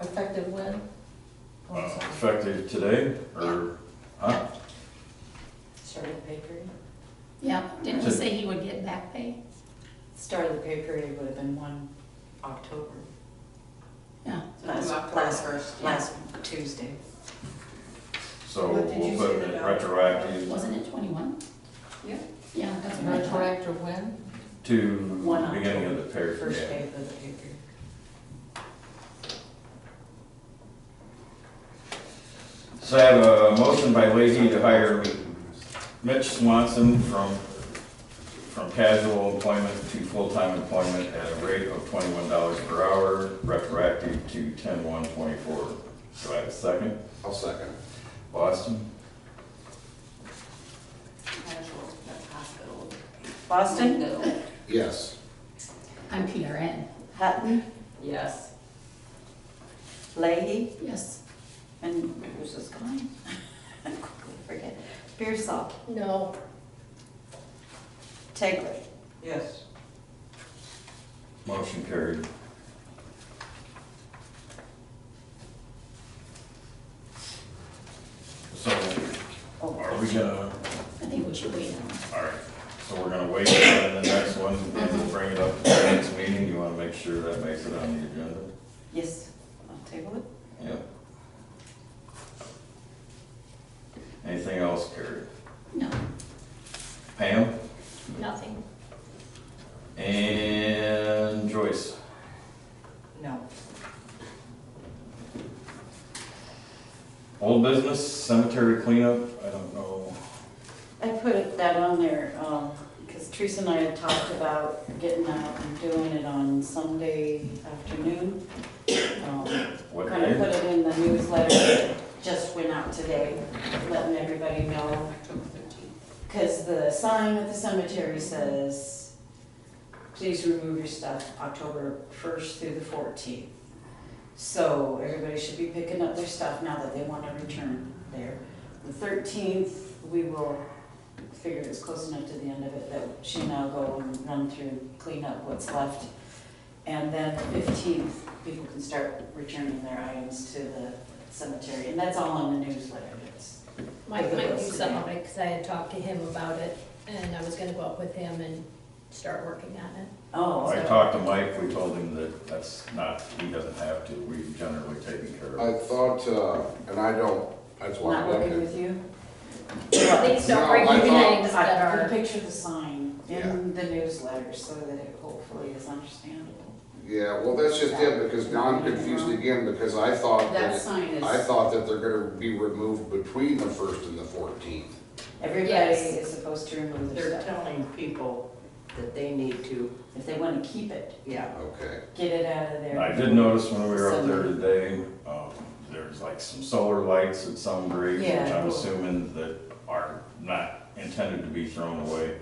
Effective when? effective today, or, huh? Start of the pay period? Yeah, didn't you say he would get back pay? Start of the pay period would have been 1 October. Yeah. Last Tuesday. So What did you we'll say put it about- retroactive Wasn't it 21? Yeah. Yeah, that's what I thought. Retroactive when? to 1 beginning of the October, pay. first yeah. day of the pay period. So I have a motion by Leahy to hire Mitch Swanson from casual employment to full-time employment at a rate of $21 per hour, retroactive to 10/1/24. Do I have a second? I'll second. Boston? Boston, No. Yes. I'm PRN. Hutton, Yes. Leahy, Yes. and who's this guy? I quickly forget. Pearsall, No. Taylor. Yes. Motion carried. So, are we gonna, I think we should wait. all right, so we're gonna wait on the next one and we'll bring it up at the next meeting. You wanna make sure that makes it on the agenda? Yes, I'll table it. Yep. Anything else, Carrie? No, Pam? Nothing. And Joyce? No. Old business, cemetery cleanup, I don't know. I put that on there, because Teresa and I had talked about getting out and doing it on Sunday afternoon. What Kind of day? put it in the newsletter that just went out today, letting everybody know. October 13th. Because the sign at the cemetery says, please remove your stuff October 1st through the 14th. So everybody should be picking up their stuff now that they want to return there. The 13th, we will figure it's close enough to the end of it that she and I'll go and run through, clean up what's left. And then the 15th, people can start returning their items to the cemetery. And that's all in the newsletter. It's Mike might do some of it, because I had talked to him about it, and I was gonna go up with him and start working on it. Oh, I so- talked to Mike, we told him that that's not, he doesn't have to, we've generally taken care of I it. thought, and I don't, that's why Not I'm working looking. with you? Please No, don't bring I me thought- things that I put a are, picture of the sign Yeah. in the newsletter so that it hopefully is understandable. Yeah, well, that's just it, because now I'm confused again, because I thought That that, sign is. I thought that they're gonna be removed between the 1st and the 14th. Everybody Yes. is supposed to remove their They're stuff. telling people that they need to, If they want to keep it, yeah. Okay. get it out of there. I did notice when we were up there today, there's like some solar lights at some graves, which Yeah. I'm assuming that are not intended to be thrown away.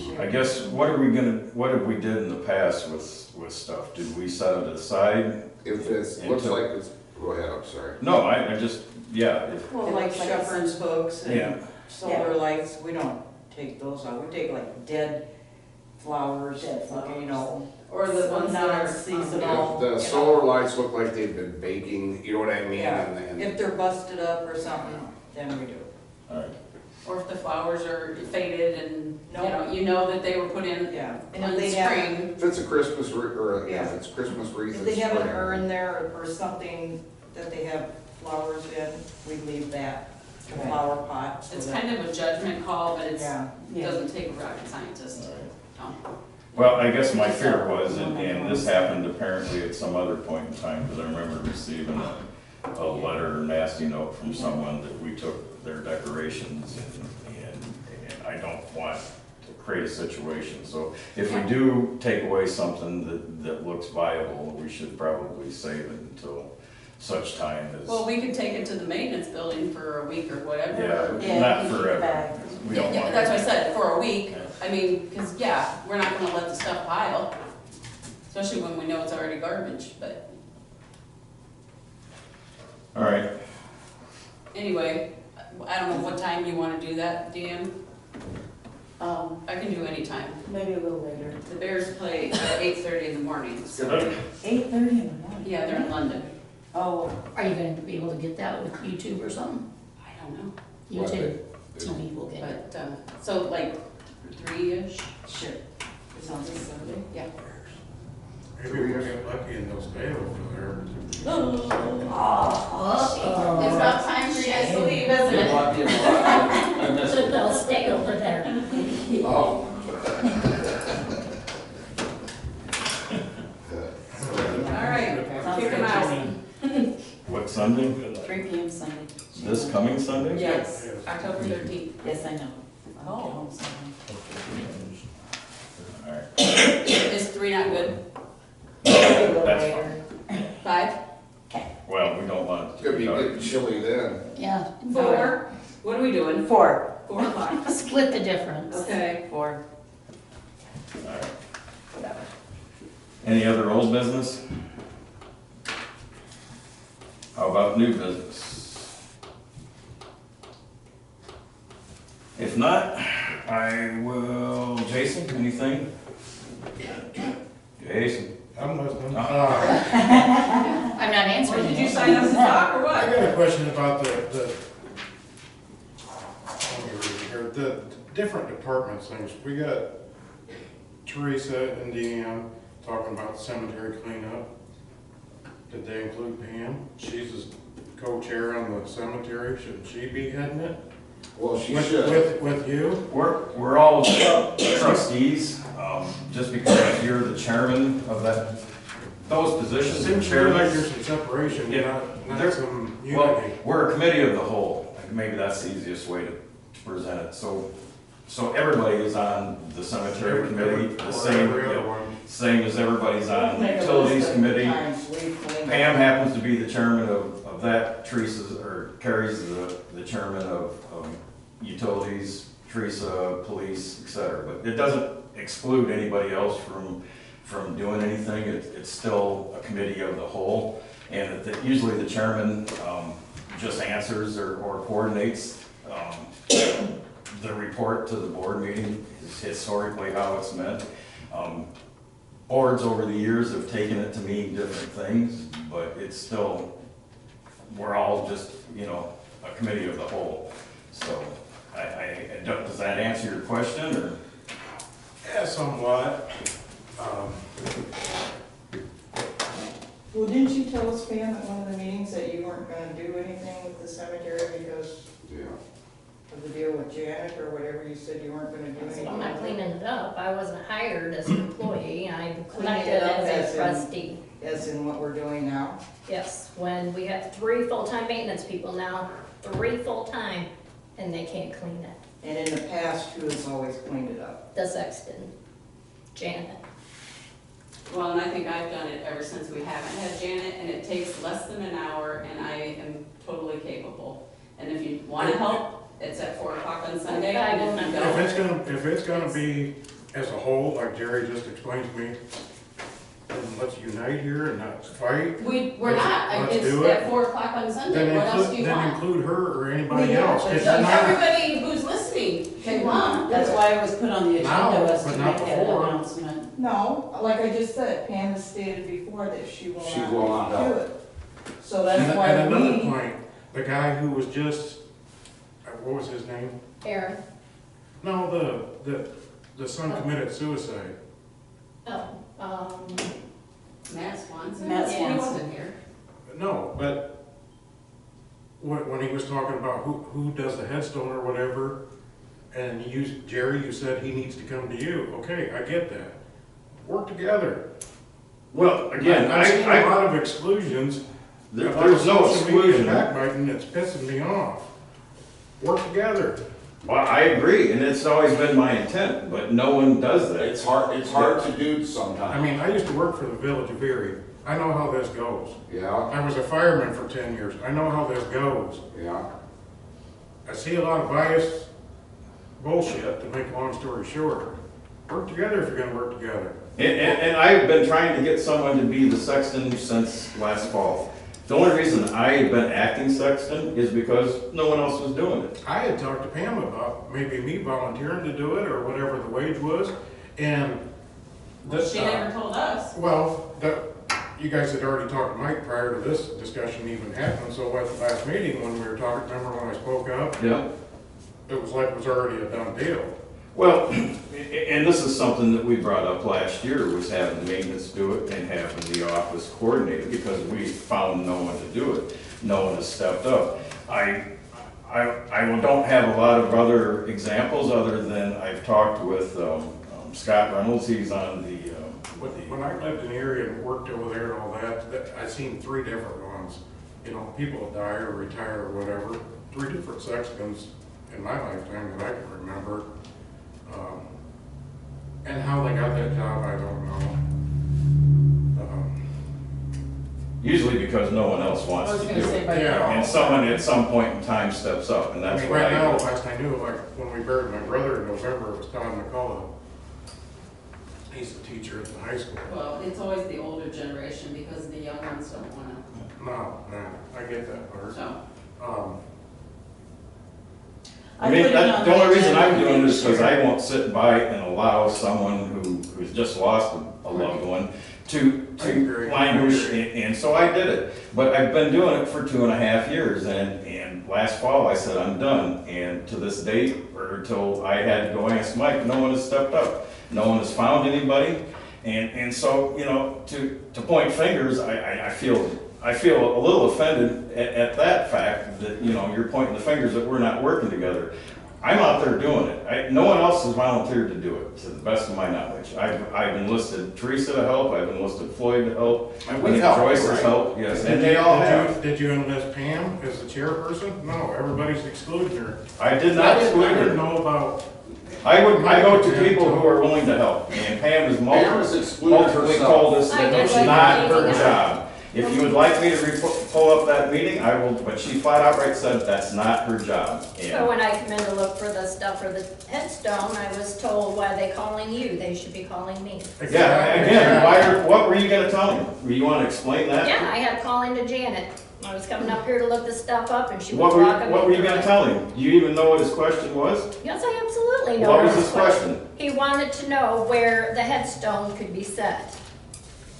Sure. I guess, what have we did in the past with stuff? Did we set it aside? If it looks like it's, go ahead, I'm sorry. No, I just, yeah, Well, It like looks like it's- shepherd's hooks yeah. and solar lights, we don't take those out. We take like dead flowers, Dead flowers. you know. Or the ones that are seasonal. If the solar lights look like they've been baking, you know what I mean? Yeah, And if they're busted up or something, then we do. All right. Or if the flowers are faded and, No. you know that they were put in Yeah. And in if the they have, spring. if it's a Christmas or Yeah. if it's Christmas wreath. if they it's have an spring. urn there or something that they have flowers in, we leave that, a Right. flower pot. so It's that- kind of a judgment call, but it's, Yeah. it doesn't take a rocket scientist. Well, I guess my fear was, and this happened apparently at some other point in time, because I remember receiving a letter or nasty note from someone that we took their decorations and I don't want to create a situation. So if we do take away something that looks viable, we should probably save it until such time as. Well, we could take it to the maintenance building for a week or whatever. Yeah, Yeah, not you keep it forever. back. We don't Yeah, want. that's what I said, for a week. I mean, because, yeah, we're not gonna let the stuff pile, especially when we know it's already garbage, but All right, anyway, I don't know what time you wanna do that, Dan? I can do any time. Maybe a little later. The Bears play at 8:30 in the morning, so, 8:30 in the morning. yeah, they're in London. Oh, Are you gonna be able to get that with YouTube or something? I don't know, YouTube, TV will get it. but, so like 3-ish? sure. Sounds like Sunday. Yeah. Maybe we get lucky and they'll stay over there. It's about time for you guys to leave, isn't it? I missed it. They'll stay over there. Oh. All right, kick them out. what Sunday? 3 p.m. Sunday. This coming Sunday? Yes, October 13th. Yes, I know. Oh. All right. Is 3 not good? Maybe a little That's later. 5? Well, we don't want it It's to gonna be be dark. getting chilly then. Yeah. 4? What are we doing? 4. 4 o'clock. Split the difference. Okay. 4. Any other old business? How about new business? If not, I will, Jason, anything? Jason? I'm listening. I'm not answering. Did you sign up to talk or I what? got a question about the let me read it here, the different departments things. We got Teresa and Deanne talking about cemetery cleanup. Did they include Pam? She's the co-chair on the cemetery, shouldn't she be heading it? Well, she should. With you? We're all trustees, just because you're the chairman of that, those positions, Seems to me chairman. like there's some separation, Yeah. not some Well, unity. we're a committee of the whole, maybe that's the easiest way to present it, so everybody is on the cemetery committee, the same, Every you other know, one. same as everybody's on the Make a list utilities of committee. times we've cleaned Pam up. happens to be the chairman of that, Teresa's, or Carrie's the chairman of utilities, Teresa, police, et cetera. But it doesn't exclude anybody else from doing anything. It's still a committee of the whole. And usually the chairman just answers or coordinates the report to the board meeting, is historically how it's meant. Boards over the years have taken it to mean different things, but it's still, we're all just, you know, a committee of the whole. So, does that answer your question, or? Yeah, somewhat. Well, didn't you tell us, Pam, at one of the meetings that you weren't gonna do anything with the cemetery because Yeah. of the deal with Janet or whatever, you said you weren't gonna do So anything? I'm not cleaning it up. I wasn't hired as an employee. I'm Cleaning elected it up as as a in- trustee. As in what we're doing now? Yes, when we have 3 full-time maintenance people now, 3 full-time, and they can't clean it. And in the past, who has always cleaned it up? The sexton, Janet. Well, and I think I've done it ever since we haven't had Janet, and it takes less than an hour, and I am totally capable. And if you wanna help, it's at 4 o'clock on Sunday, and if you don't, If it's gonna be as a whole, like Jerry just explained to me, then let's unite here and not fight. we're not, Let's it's do it. at 4 o'clock on Sunday, what else do you Then want? include her or anybody Yeah, else. but It's So not- everybody who's listening can come. That's why it was put on the Now, agenda, was but to not make that before. announcement. No, like I just said, Pam has stated before that she will She will not not help. do it. So that's And why another we, point, the guy who was just, what was his name? Aaron, No, the son committed suicide. Matt Swanson? Matt Yeah, he Swanson. wasn't here. No, but when he was talking about who does the headstone or whatever, and Jerry, you said he needs to come to you. Okay, I get that. Work together. Well, again, I've seen a lot of exclusions. a lot of there's no social media exclusion. backbiting, it's pissing me off. Work together. Well, I agree, and it's always been my intent, but no one does that. It's hard to do sometimes. I mean, I used to work for the Village of Erie. I know how this goes. Yeah, I was a fireman for 10 years. I know how this goes. yeah. I see a lot of biased bullshit, to make a long story short. Work together if you're gonna work together. And I've been trying to get someone to be the sexton since last fall. The only reason I had been acting sexton is because no one else was doing it. I had talked to Pam about maybe me volunteering to do it, or whatever the wage was, and She never told us. well, you guys had already talked to Mike prior to this discussion even happening, so at the last meeting, when we were talking, remember when I spoke up? Yeah. It was like it was already a done deal. Well, and this is something that we brought up last year, was having maintenance do it and having the office coordinate it, because we found no one to do it. No one has stepped up. I don't have a lot of other examples, other than I've talked with Scott Reynolds. He's on the When I lived in the area and worked over there and all that, I seen 3 different ones. You know, people that die or retire or whatever, 3 different sextons in my lifetime that I can remember. And how they got that job, I don't know. usually because no one else wants I was to gonna do say it. by Yeah. And someone at some point in time steps up, and I that's mean, why. right now, last I knew, like, when we buried my brother in November, it was Don McCullough. He's a teacher at the high school. Well, it's always the older generation because the young ones don't wanna, No, I get that part. so. I mean, the only reason I'm doing this is because I won't sit by and allow someone who's just lost a loved one to languish, and so I did it. But I've been doing it for 2.5 years, and last fall I said I'm done. And to this date, or until I had to go ask Mike, no one has stepped up. No one has found anybody. And so, you know, to point fingers, I feel a little offended at that fact that, you know, you're pointing the fingers that we're not working together. I'm out there doing it. No one else has volunteered to do it, to the best of my knowledge. I've enlisted Teresa to help, I've enlisted Floyd to help, And we've helped, Joyce has right? helped, yes, and they all have. Did you enlist Pam as the chairperson? No, everybody's excluding her. I did not exclude I didn't her. know about. I go to people who are willing to help, and Pam is multiply told us that it's not her job. If you would like me to pull up that meeting, I will, but she flat outright said that's not her job. So when I come in to look for the stuff for the headstone, I was told, why are they calling you? They should be calling me. Yeah, again, what were you gonna tell me? Were you wanna explain that? Yeah, I had to call into Janet. I was coming up here to look the stuff up and she was What walking me were you through gonna it. tell him? Do you even know what his question was? Yes, I absolutely know. What was his question? He wanted to know where the headstone could be set.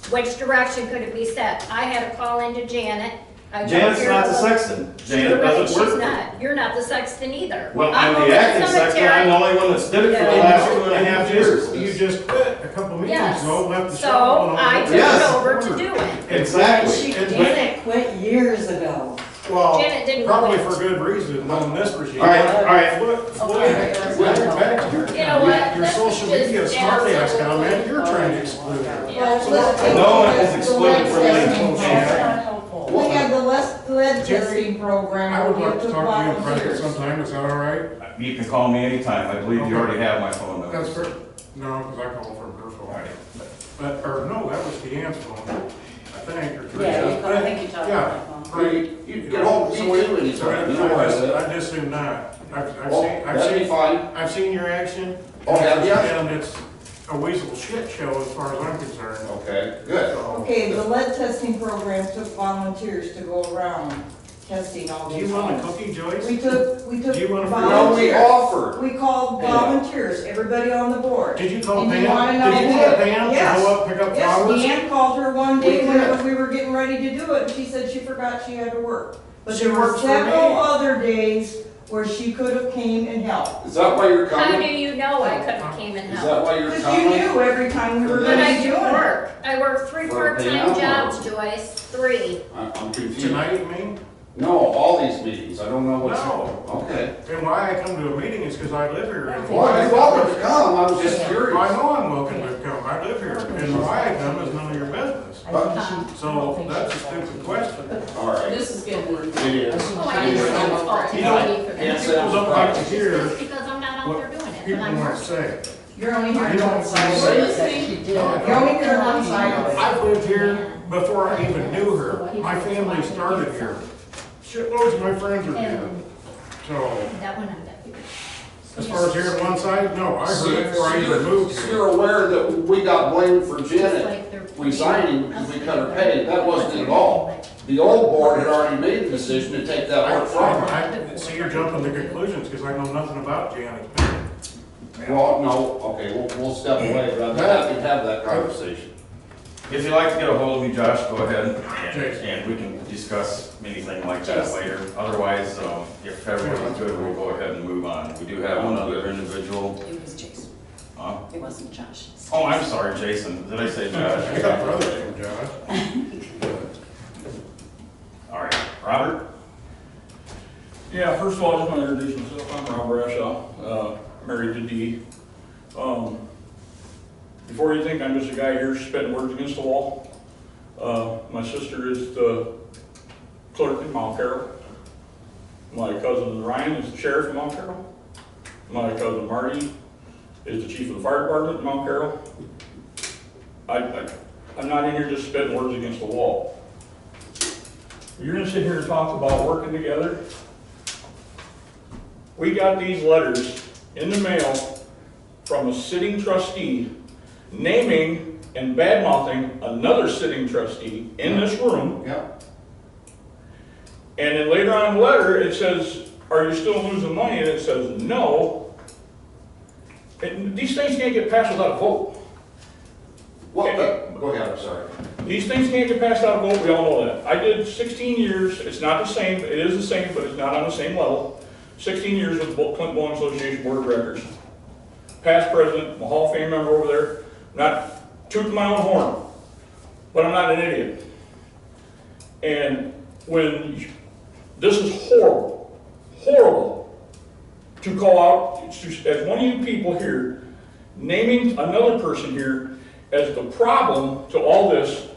Which direction could it be set? I had to call into Janet. Janet's not the sexton. Janet doesn't work. She's not. You're not the sexton either. Well, I'm over the at acting sexton, cemetery. I'm the only one that's did it for the last 2.5 years. You just quit a couple meetings Yes. ago, left the So shovel. I took Yes. it over to do it. Exactly. Janet quit years ago. Well, Janet didn't probably quit. for good reason, knowing this regime. All right. Back to You know what? your This social is media just smart ass absolutely comment, you're trying to exclude her. Yeah. No one is excluded from anything. We had the lead testing program. I would where we like to took talk to you in private volunteers. sometime, is that all right? You can call me anytime, I believe you already have my phone number. That's fair. No, because I called from her phone. But, or no, that was Deanne's phone, I think, or Teresa's. Yeah, you called, I think you talked Yeah. on the phone. Right. You can get hold of me too anytime, you know where I live. I just assume not. That'd be fine. I've seen your action. Oh, have ya? And it's a weasel shit show as far as I'm concerned. Okay, good. So, Okay, the lead testing program took volunteers to go around testing all do these. you want a homes. cookie, Joyce? We took Do you want a free- No, we volunteers. offered. We called Yeah. volunteers, everybody on the board. Did you call And Pam? you wanna know Did you what- call Pam to Yes. go up, pick up Yes, flowers? Deanne called her one day Good. whenever we were getting ready to do it, and she said she forgot she had to work. But She there were works for me. several other days where she could have came and helped. Is that why you're How do coming? you know I couldn't have came and Is helped? that why you're Because coming? you knew every time we were But gonna I be do doing it. work. I work 3 For a part-time day jobs, hour. Joyce, 3. I'm confused. Tonight, you mean? No, all these meetings, I don't know what's. No. Okay. And why I come to a meeting is because I live here. and Well, you're welcome to come, I was just curious. I know I'm welcome to come, I live here, and why I come is none of your business. So that's a stupid question. All right. This is getting weird. It is. Oh, I understand it's faulty. You know, I need for Can't that. say I'm People don't like to surprised. hear It's because I'm not out there doing it, but people I'm want to working. say. You're only here You on don't one side We're of it. listening. You're only here on one side of it. I've lived here before I even knew her. My family started here. Shitloads of my friends are here. And So, that one I'm deputy. as far as here on one side, no, I heard it before I even moved So here. you're aware that we got blamed for Just Janet like they're- resigning because we cut her pay? That wasn't it at all. The old board had already made the decision to take that work from her. I see you're jumping to conclusions because I know nothing about Janet. Well, no, okay, we'll step away, but I'm happy to have that conversation. If you'd like to get a hold of me, Josh, go ahead, Jason. and we can discuss anything like that later. Otherwise, if everyone's good, we'll go ahead and move on. We do have one other individual. It was Jason, Huh? it wasn't Josh. Oh, I'm sorry, Jason. Did I say I got Josh? brothers named Josh. All right, Robert? Yeah, first of all, I just want to introduce myself. I'm Rob Brashaw, married to Dee. Before you think I'm just a guy here spitting words against the wall, my sister is the clerk in Mount Carroll. My cousin Ryan is the sheriff in Mount Carroll. My cousin Marty is the chief of the fire department in Mount Carroll. I'm not in here just spitting words against the wall. You're gonna sit here and talk about working together. We got these letters in the mail from a sitting trustee naming and bad-mouthing another sitting trustee in this room. Yeah. And then later on in the letter, it says, are you still losing money? And it says, no. And these things can't get passed without a vote. What, go ahead, I'm sorry. These things can't get passed without a vote, we all know that. I did 16 years, it's not the same, it is the same, but it's not on the same level. 16 years with the Clinton Bowling Association Board of Directors. Past president, I'm a Hall of Fame member over there. Not tooting my own horn, but I'm not an idiot. And when, this is horrible, horrible to call out, as one of you people here, naming another person here as the problem to all this,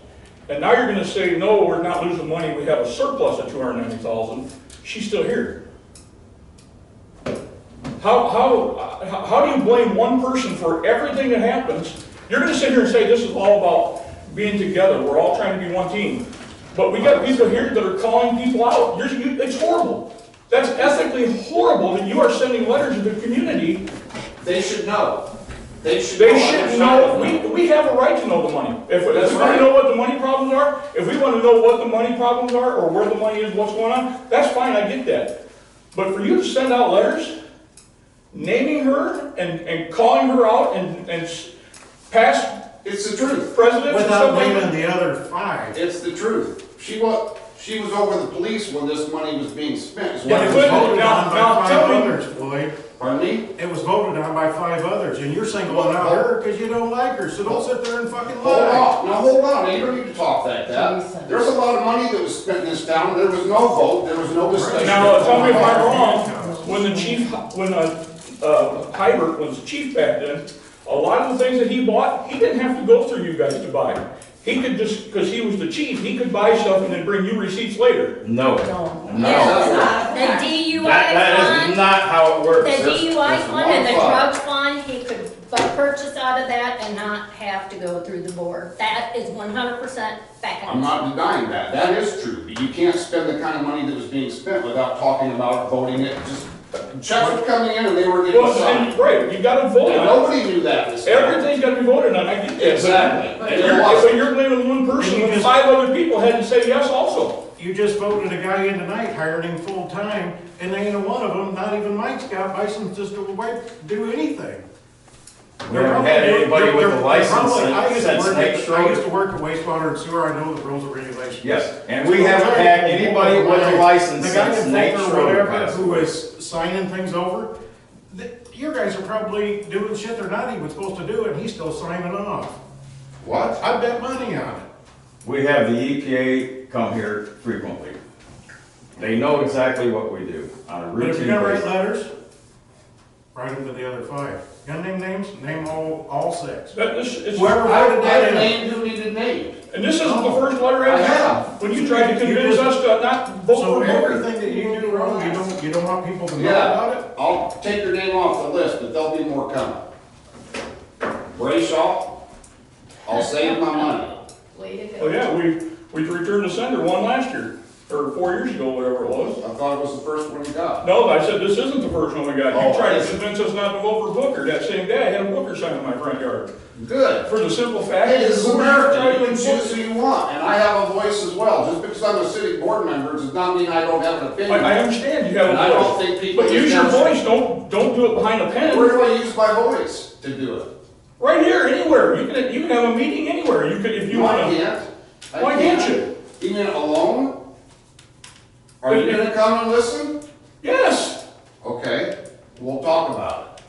and now you're gonna say, no, we're not losing money, we have a surplus of 290,000, she's still here. How do you blame one person for everything that happens? You're gonna sit here and say this is all about being together, we're all trying to be one team. But we got people here that are calling people out. It's horrible. That's ethically horrible that you are sending letters to the community. They should know. They should know. We have a right to know the money. If we want to know what the money problems are, if we want to know what the money problems are or where the money is, what's going on, that's fine, I get that. But for you to send out letters naming her and calling her out and past it's the truth. Presidents without naming the other 5. It's the truth. She was over the police when this money was being spent. It was voted on by 5 others, Floyd. Pardon me? It was voted on by 5 others, and you're singling out her because you don't like her, so don't sit there and fucking lie. Hold on. Now, you don't need to talk like that. There's a lot of money that was spent in this town. There was no vote. There was no discussion. Now, tell me if I'm wrong. When Hybert was the chief back then, a lot of the things that he bought, he didn't have to go through you guys to buy. He could just, because he was the chief, he could buy stuff and then bring you receipts later. No. The DUI That fund. is not how it works. The DUI fund and the drug fund, he could purchase out of that and not have to go through the board. That is 100% fact. I'm not denying that. That is true. But you can't spend the kind of money that was being spent without talking about voting it. Just checks were coming in and they were getting signed. Right, you gotta vote on it. Nobody knew that. Everything's gotta be voted on, I get that. Exactly. But you're blaming one person when 5 other people had to say yes also. You just voted a guy in tonight, hired him full time, and ain't a one of them, not even Mike's got licenses to do anything. We haven't had anybody with a license since Nate I Schroeder. used to work at wastewater and sewer, I know the rules and regulations. Yes, and we haven't had anybody with a license The guy since in Nate Fulton or Schroeder whatever, passed. who is signing things over, you guys are probably doing shit they're not even supposed to do, and he's still signing off. What? I bet money on it. We have the EPA come here frequently. They know exactly what we do on a But if routine you're gonna write basis. letters, write them to the other 5. You gonna name names? Name all 6. Whoever voted that in. named who needed named. And this isn't the first letter I have. When you tried to convince us to not vote So for Booker. everything that you do wrong, you don't want people to know Yeah, about it? I'll take your name off the list, but there'll be more coming. Brayshaw, I'll save my money. Way to go. Oh yeah, we returned the sender one last year, or 4 years ago, whatever it was. I thought it was the first one you got. No, I said this isn't the first one we got. Oh, You tried to is it? convince us not to vote for Booker. That same day, I had a Booker sign in my front yard. Good. For the simple fact. Hey, this is America, you can Booker. choose who you want, and I have a voice as well. Just because I'm a city board member does not mean I don't have an opinion. I understand you have a And voice. I don't think people. But use your voice, don't do it behind a pen. Where do I use my voice to do it? Right here, anywhere. You can have a meeting anywhere. You could, if you No, want I to. can't. I Why can't you? You mean alone? Are you gonna come and listen? Yes. Okay, we'll talk about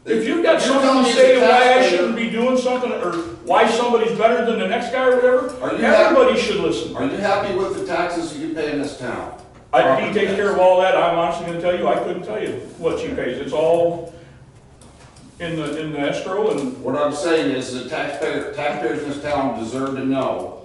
it. If you've got You're something telling to me say as a why I taxpayer- shouldn't be doing something, or why somebody's better than the next guy or whatever, Are you everybody should listen. Are you happy with the taxes you pay in this town? He takes care of all that. I'm honestly gonna tell you, I couldn't tell you what she pays. It's all in the escrow and. What I'm saying is the taxpayers in this town deserve to know.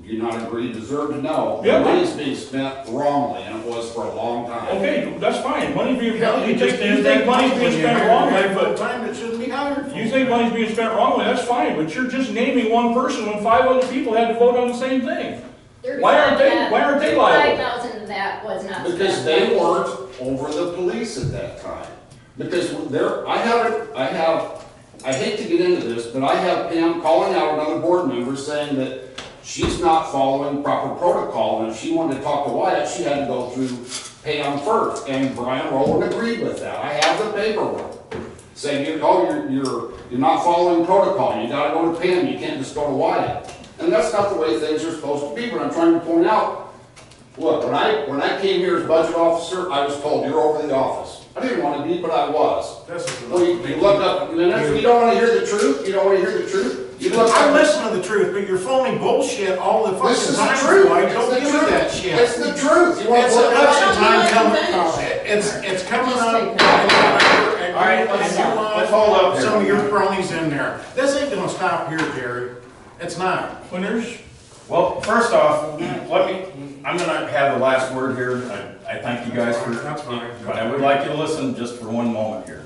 Do you not agree? Deserve to know. Yeah. The money's being spent wrongly, and it was for a long time. Okay, that's fine. Money's being, Hell, you just think did money's that being when you spent hired wrongly, a guy but full-time that shouldn't be hired. you think money's being spent wrongly, that's fine, but you're just naming one person when 5 other people had to vote on the same thing. Why aren't they liable? 5,000 of that was not spent. Because they weren't over the police at that time. Because I have I hate to get into this, but I have Pam calling out another board member saying that she's not following proper protocol, and if she wanted to talk to Wyatt, she had to go through Pam first, and Brian Rowland agreed with that. I have the paperwork saying, you're not following protocol, you gotta go to Pam, you can't just go to Wyatt. And that's not the way things are supposed to be, but I'm trying to point out, look, when I came here as budget officer, I was told, you're over the office. I didn't want to be, but I was. Well, you look up, you don't want to hear the truth? You don't want to hear the truth? You look I up, listen to the truth, but you're phony bullshit all the this fucking is the time. truth. Like, It's don't the give me truth. that shit. It's the truth. You want It's to look election up? time coming. Finish. It's coming Just up. take And it. you All right, let's hold up here. some of your cronies in there. This ain't gonna stop here, Jerry. It's not. When there's, Well, first off, I'm gonna have the last word here. I thank you guys for, That's fine. but I would like you to listen just for one moment here.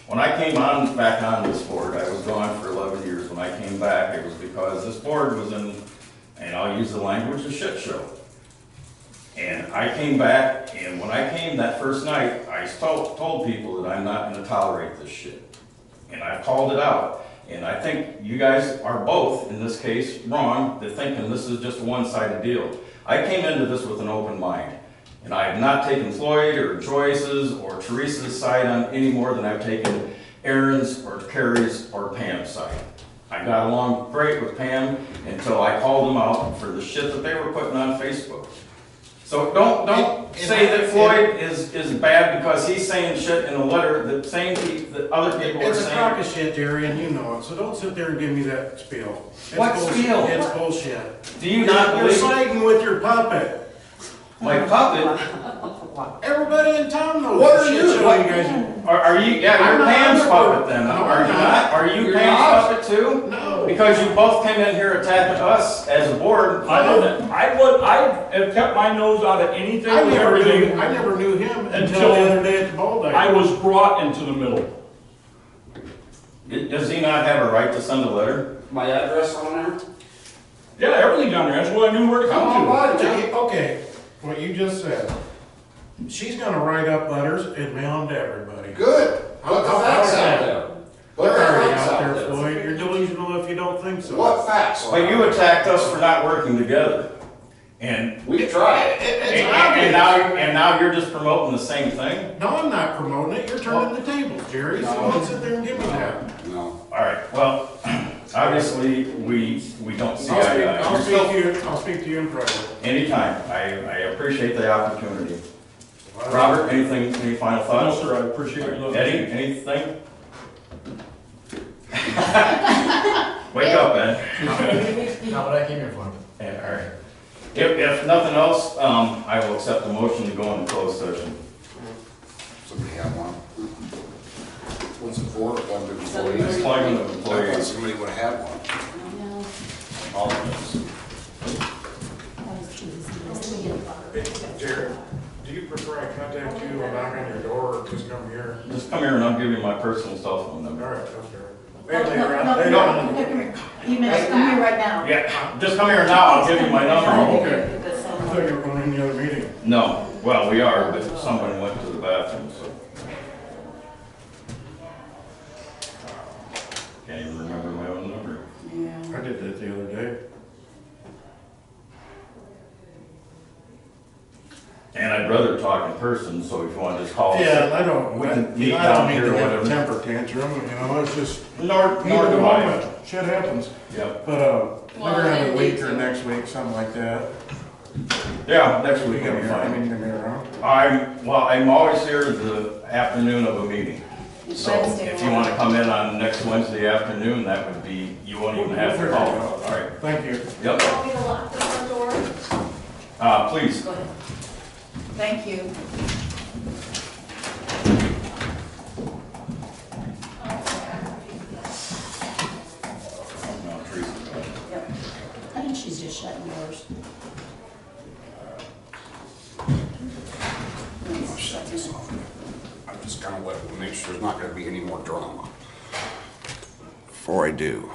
When I came back on this board, I was gone for 11 years. When I came back, it was because this board was in, and I'll use the language, a shit show. And I came back, and when I came that first night, I told people that I'm not gonna tolerate this shit. And I called it out. And I think you guys are both, in this case, wrong, to thinking this is just a one-sided deal. I came into this with an open mind. And I have not taken Floyd or Joyce's or Teresa's side on any more than I've taken Aaron's or Carrie's or Pam's side. I got along great with Pam until I called them out for the shit that they were putting on Facebook. So don't say that Floyd is bad because he's saying shit in a letter that other people are It's a saying. crock of shit, Jerry, and you know it. So don't sit there and give me that spiel. It's What bullshit. spiel? It's bullshit. Do you not You're believe siding with your puppet. my puppet? Everybody in town knows What the are shit you? show What- you guys. Are you? Yeah, I'm you're not- Pam's I'm puppet then. No, Are I'm you not. not? Are you You're Pam's not. puppet too? No. Because you both came in here attacking us as a board. I have kept my nose out of anything I and never everything. knew him until Until the other day at the ball I diamond. was brought into the middle. Does he not have a right to send a letter? My address on there? Yeah, everything's on there, that's what I knew where to Come on, come to. buddy. Okay, what you just said. She's gonna write up letters and mail them to everybody. Good. Put the facts out there. Put They're the already facts out out there, there. Floyd. You're delusional if you don't think so. What facts? But you attacked us for not working together. And We tried. It's and obvious. now you're just promoting the same thing? No, I'm not promoting it. You're turning the tables, Jerry. So don't sit there and give me that. No. All right, well, obviously, we don't see eye to eye. I'll speak to you in private. Anytime. I appreciate the opportunity. Robert, any final No, thoughts? sir, I appreciate your love. Eddie, anything? Wake up, Ed. Not what I came here for. Yeah, all right. If nothing else, I will accept the motion to go into closed session. Somebody have one? What's it for? Employment of employees. Somebody would have one. All of us. Jerry, do you prefer I contact you or knock on your door or just come here? Just come here and I'll give you my personal cell phone All number. right, that's fair. You mentioned, come here right now. Yeah, just come here now, I'll give you my number. Okay. I thought you were going in the other meeting. No, well, we are, but somebody went to the bathroom, so. Can't even remember my own number. I did that the other day. And I'd rather talk in person, so if you want to just call us. Yeah, I don't, We can meet I down don't need here to or have a whatever. temper tantrum, you know, it's just. Nor heat do of the I. moment. Shit happens. Yep. But, Well, maybe around and a week me or too. next week, something like that. Yeah, next You week will gonna be be, I fine. mean, you gonna be around? I'm always here the afternoon of a meeting. So Wednesday if you want to come in on next Wednesday afternoon, that would be, you won't even have to call. All right. Thank you. Yep. Want me to lock the front door? Please. Go ahead. Thank you. No, Teresa's got it. Yep. I think she's just shutting doors. I'll shut this off. I'm just gonna make sure there's not gonna be any more drama. Before I do,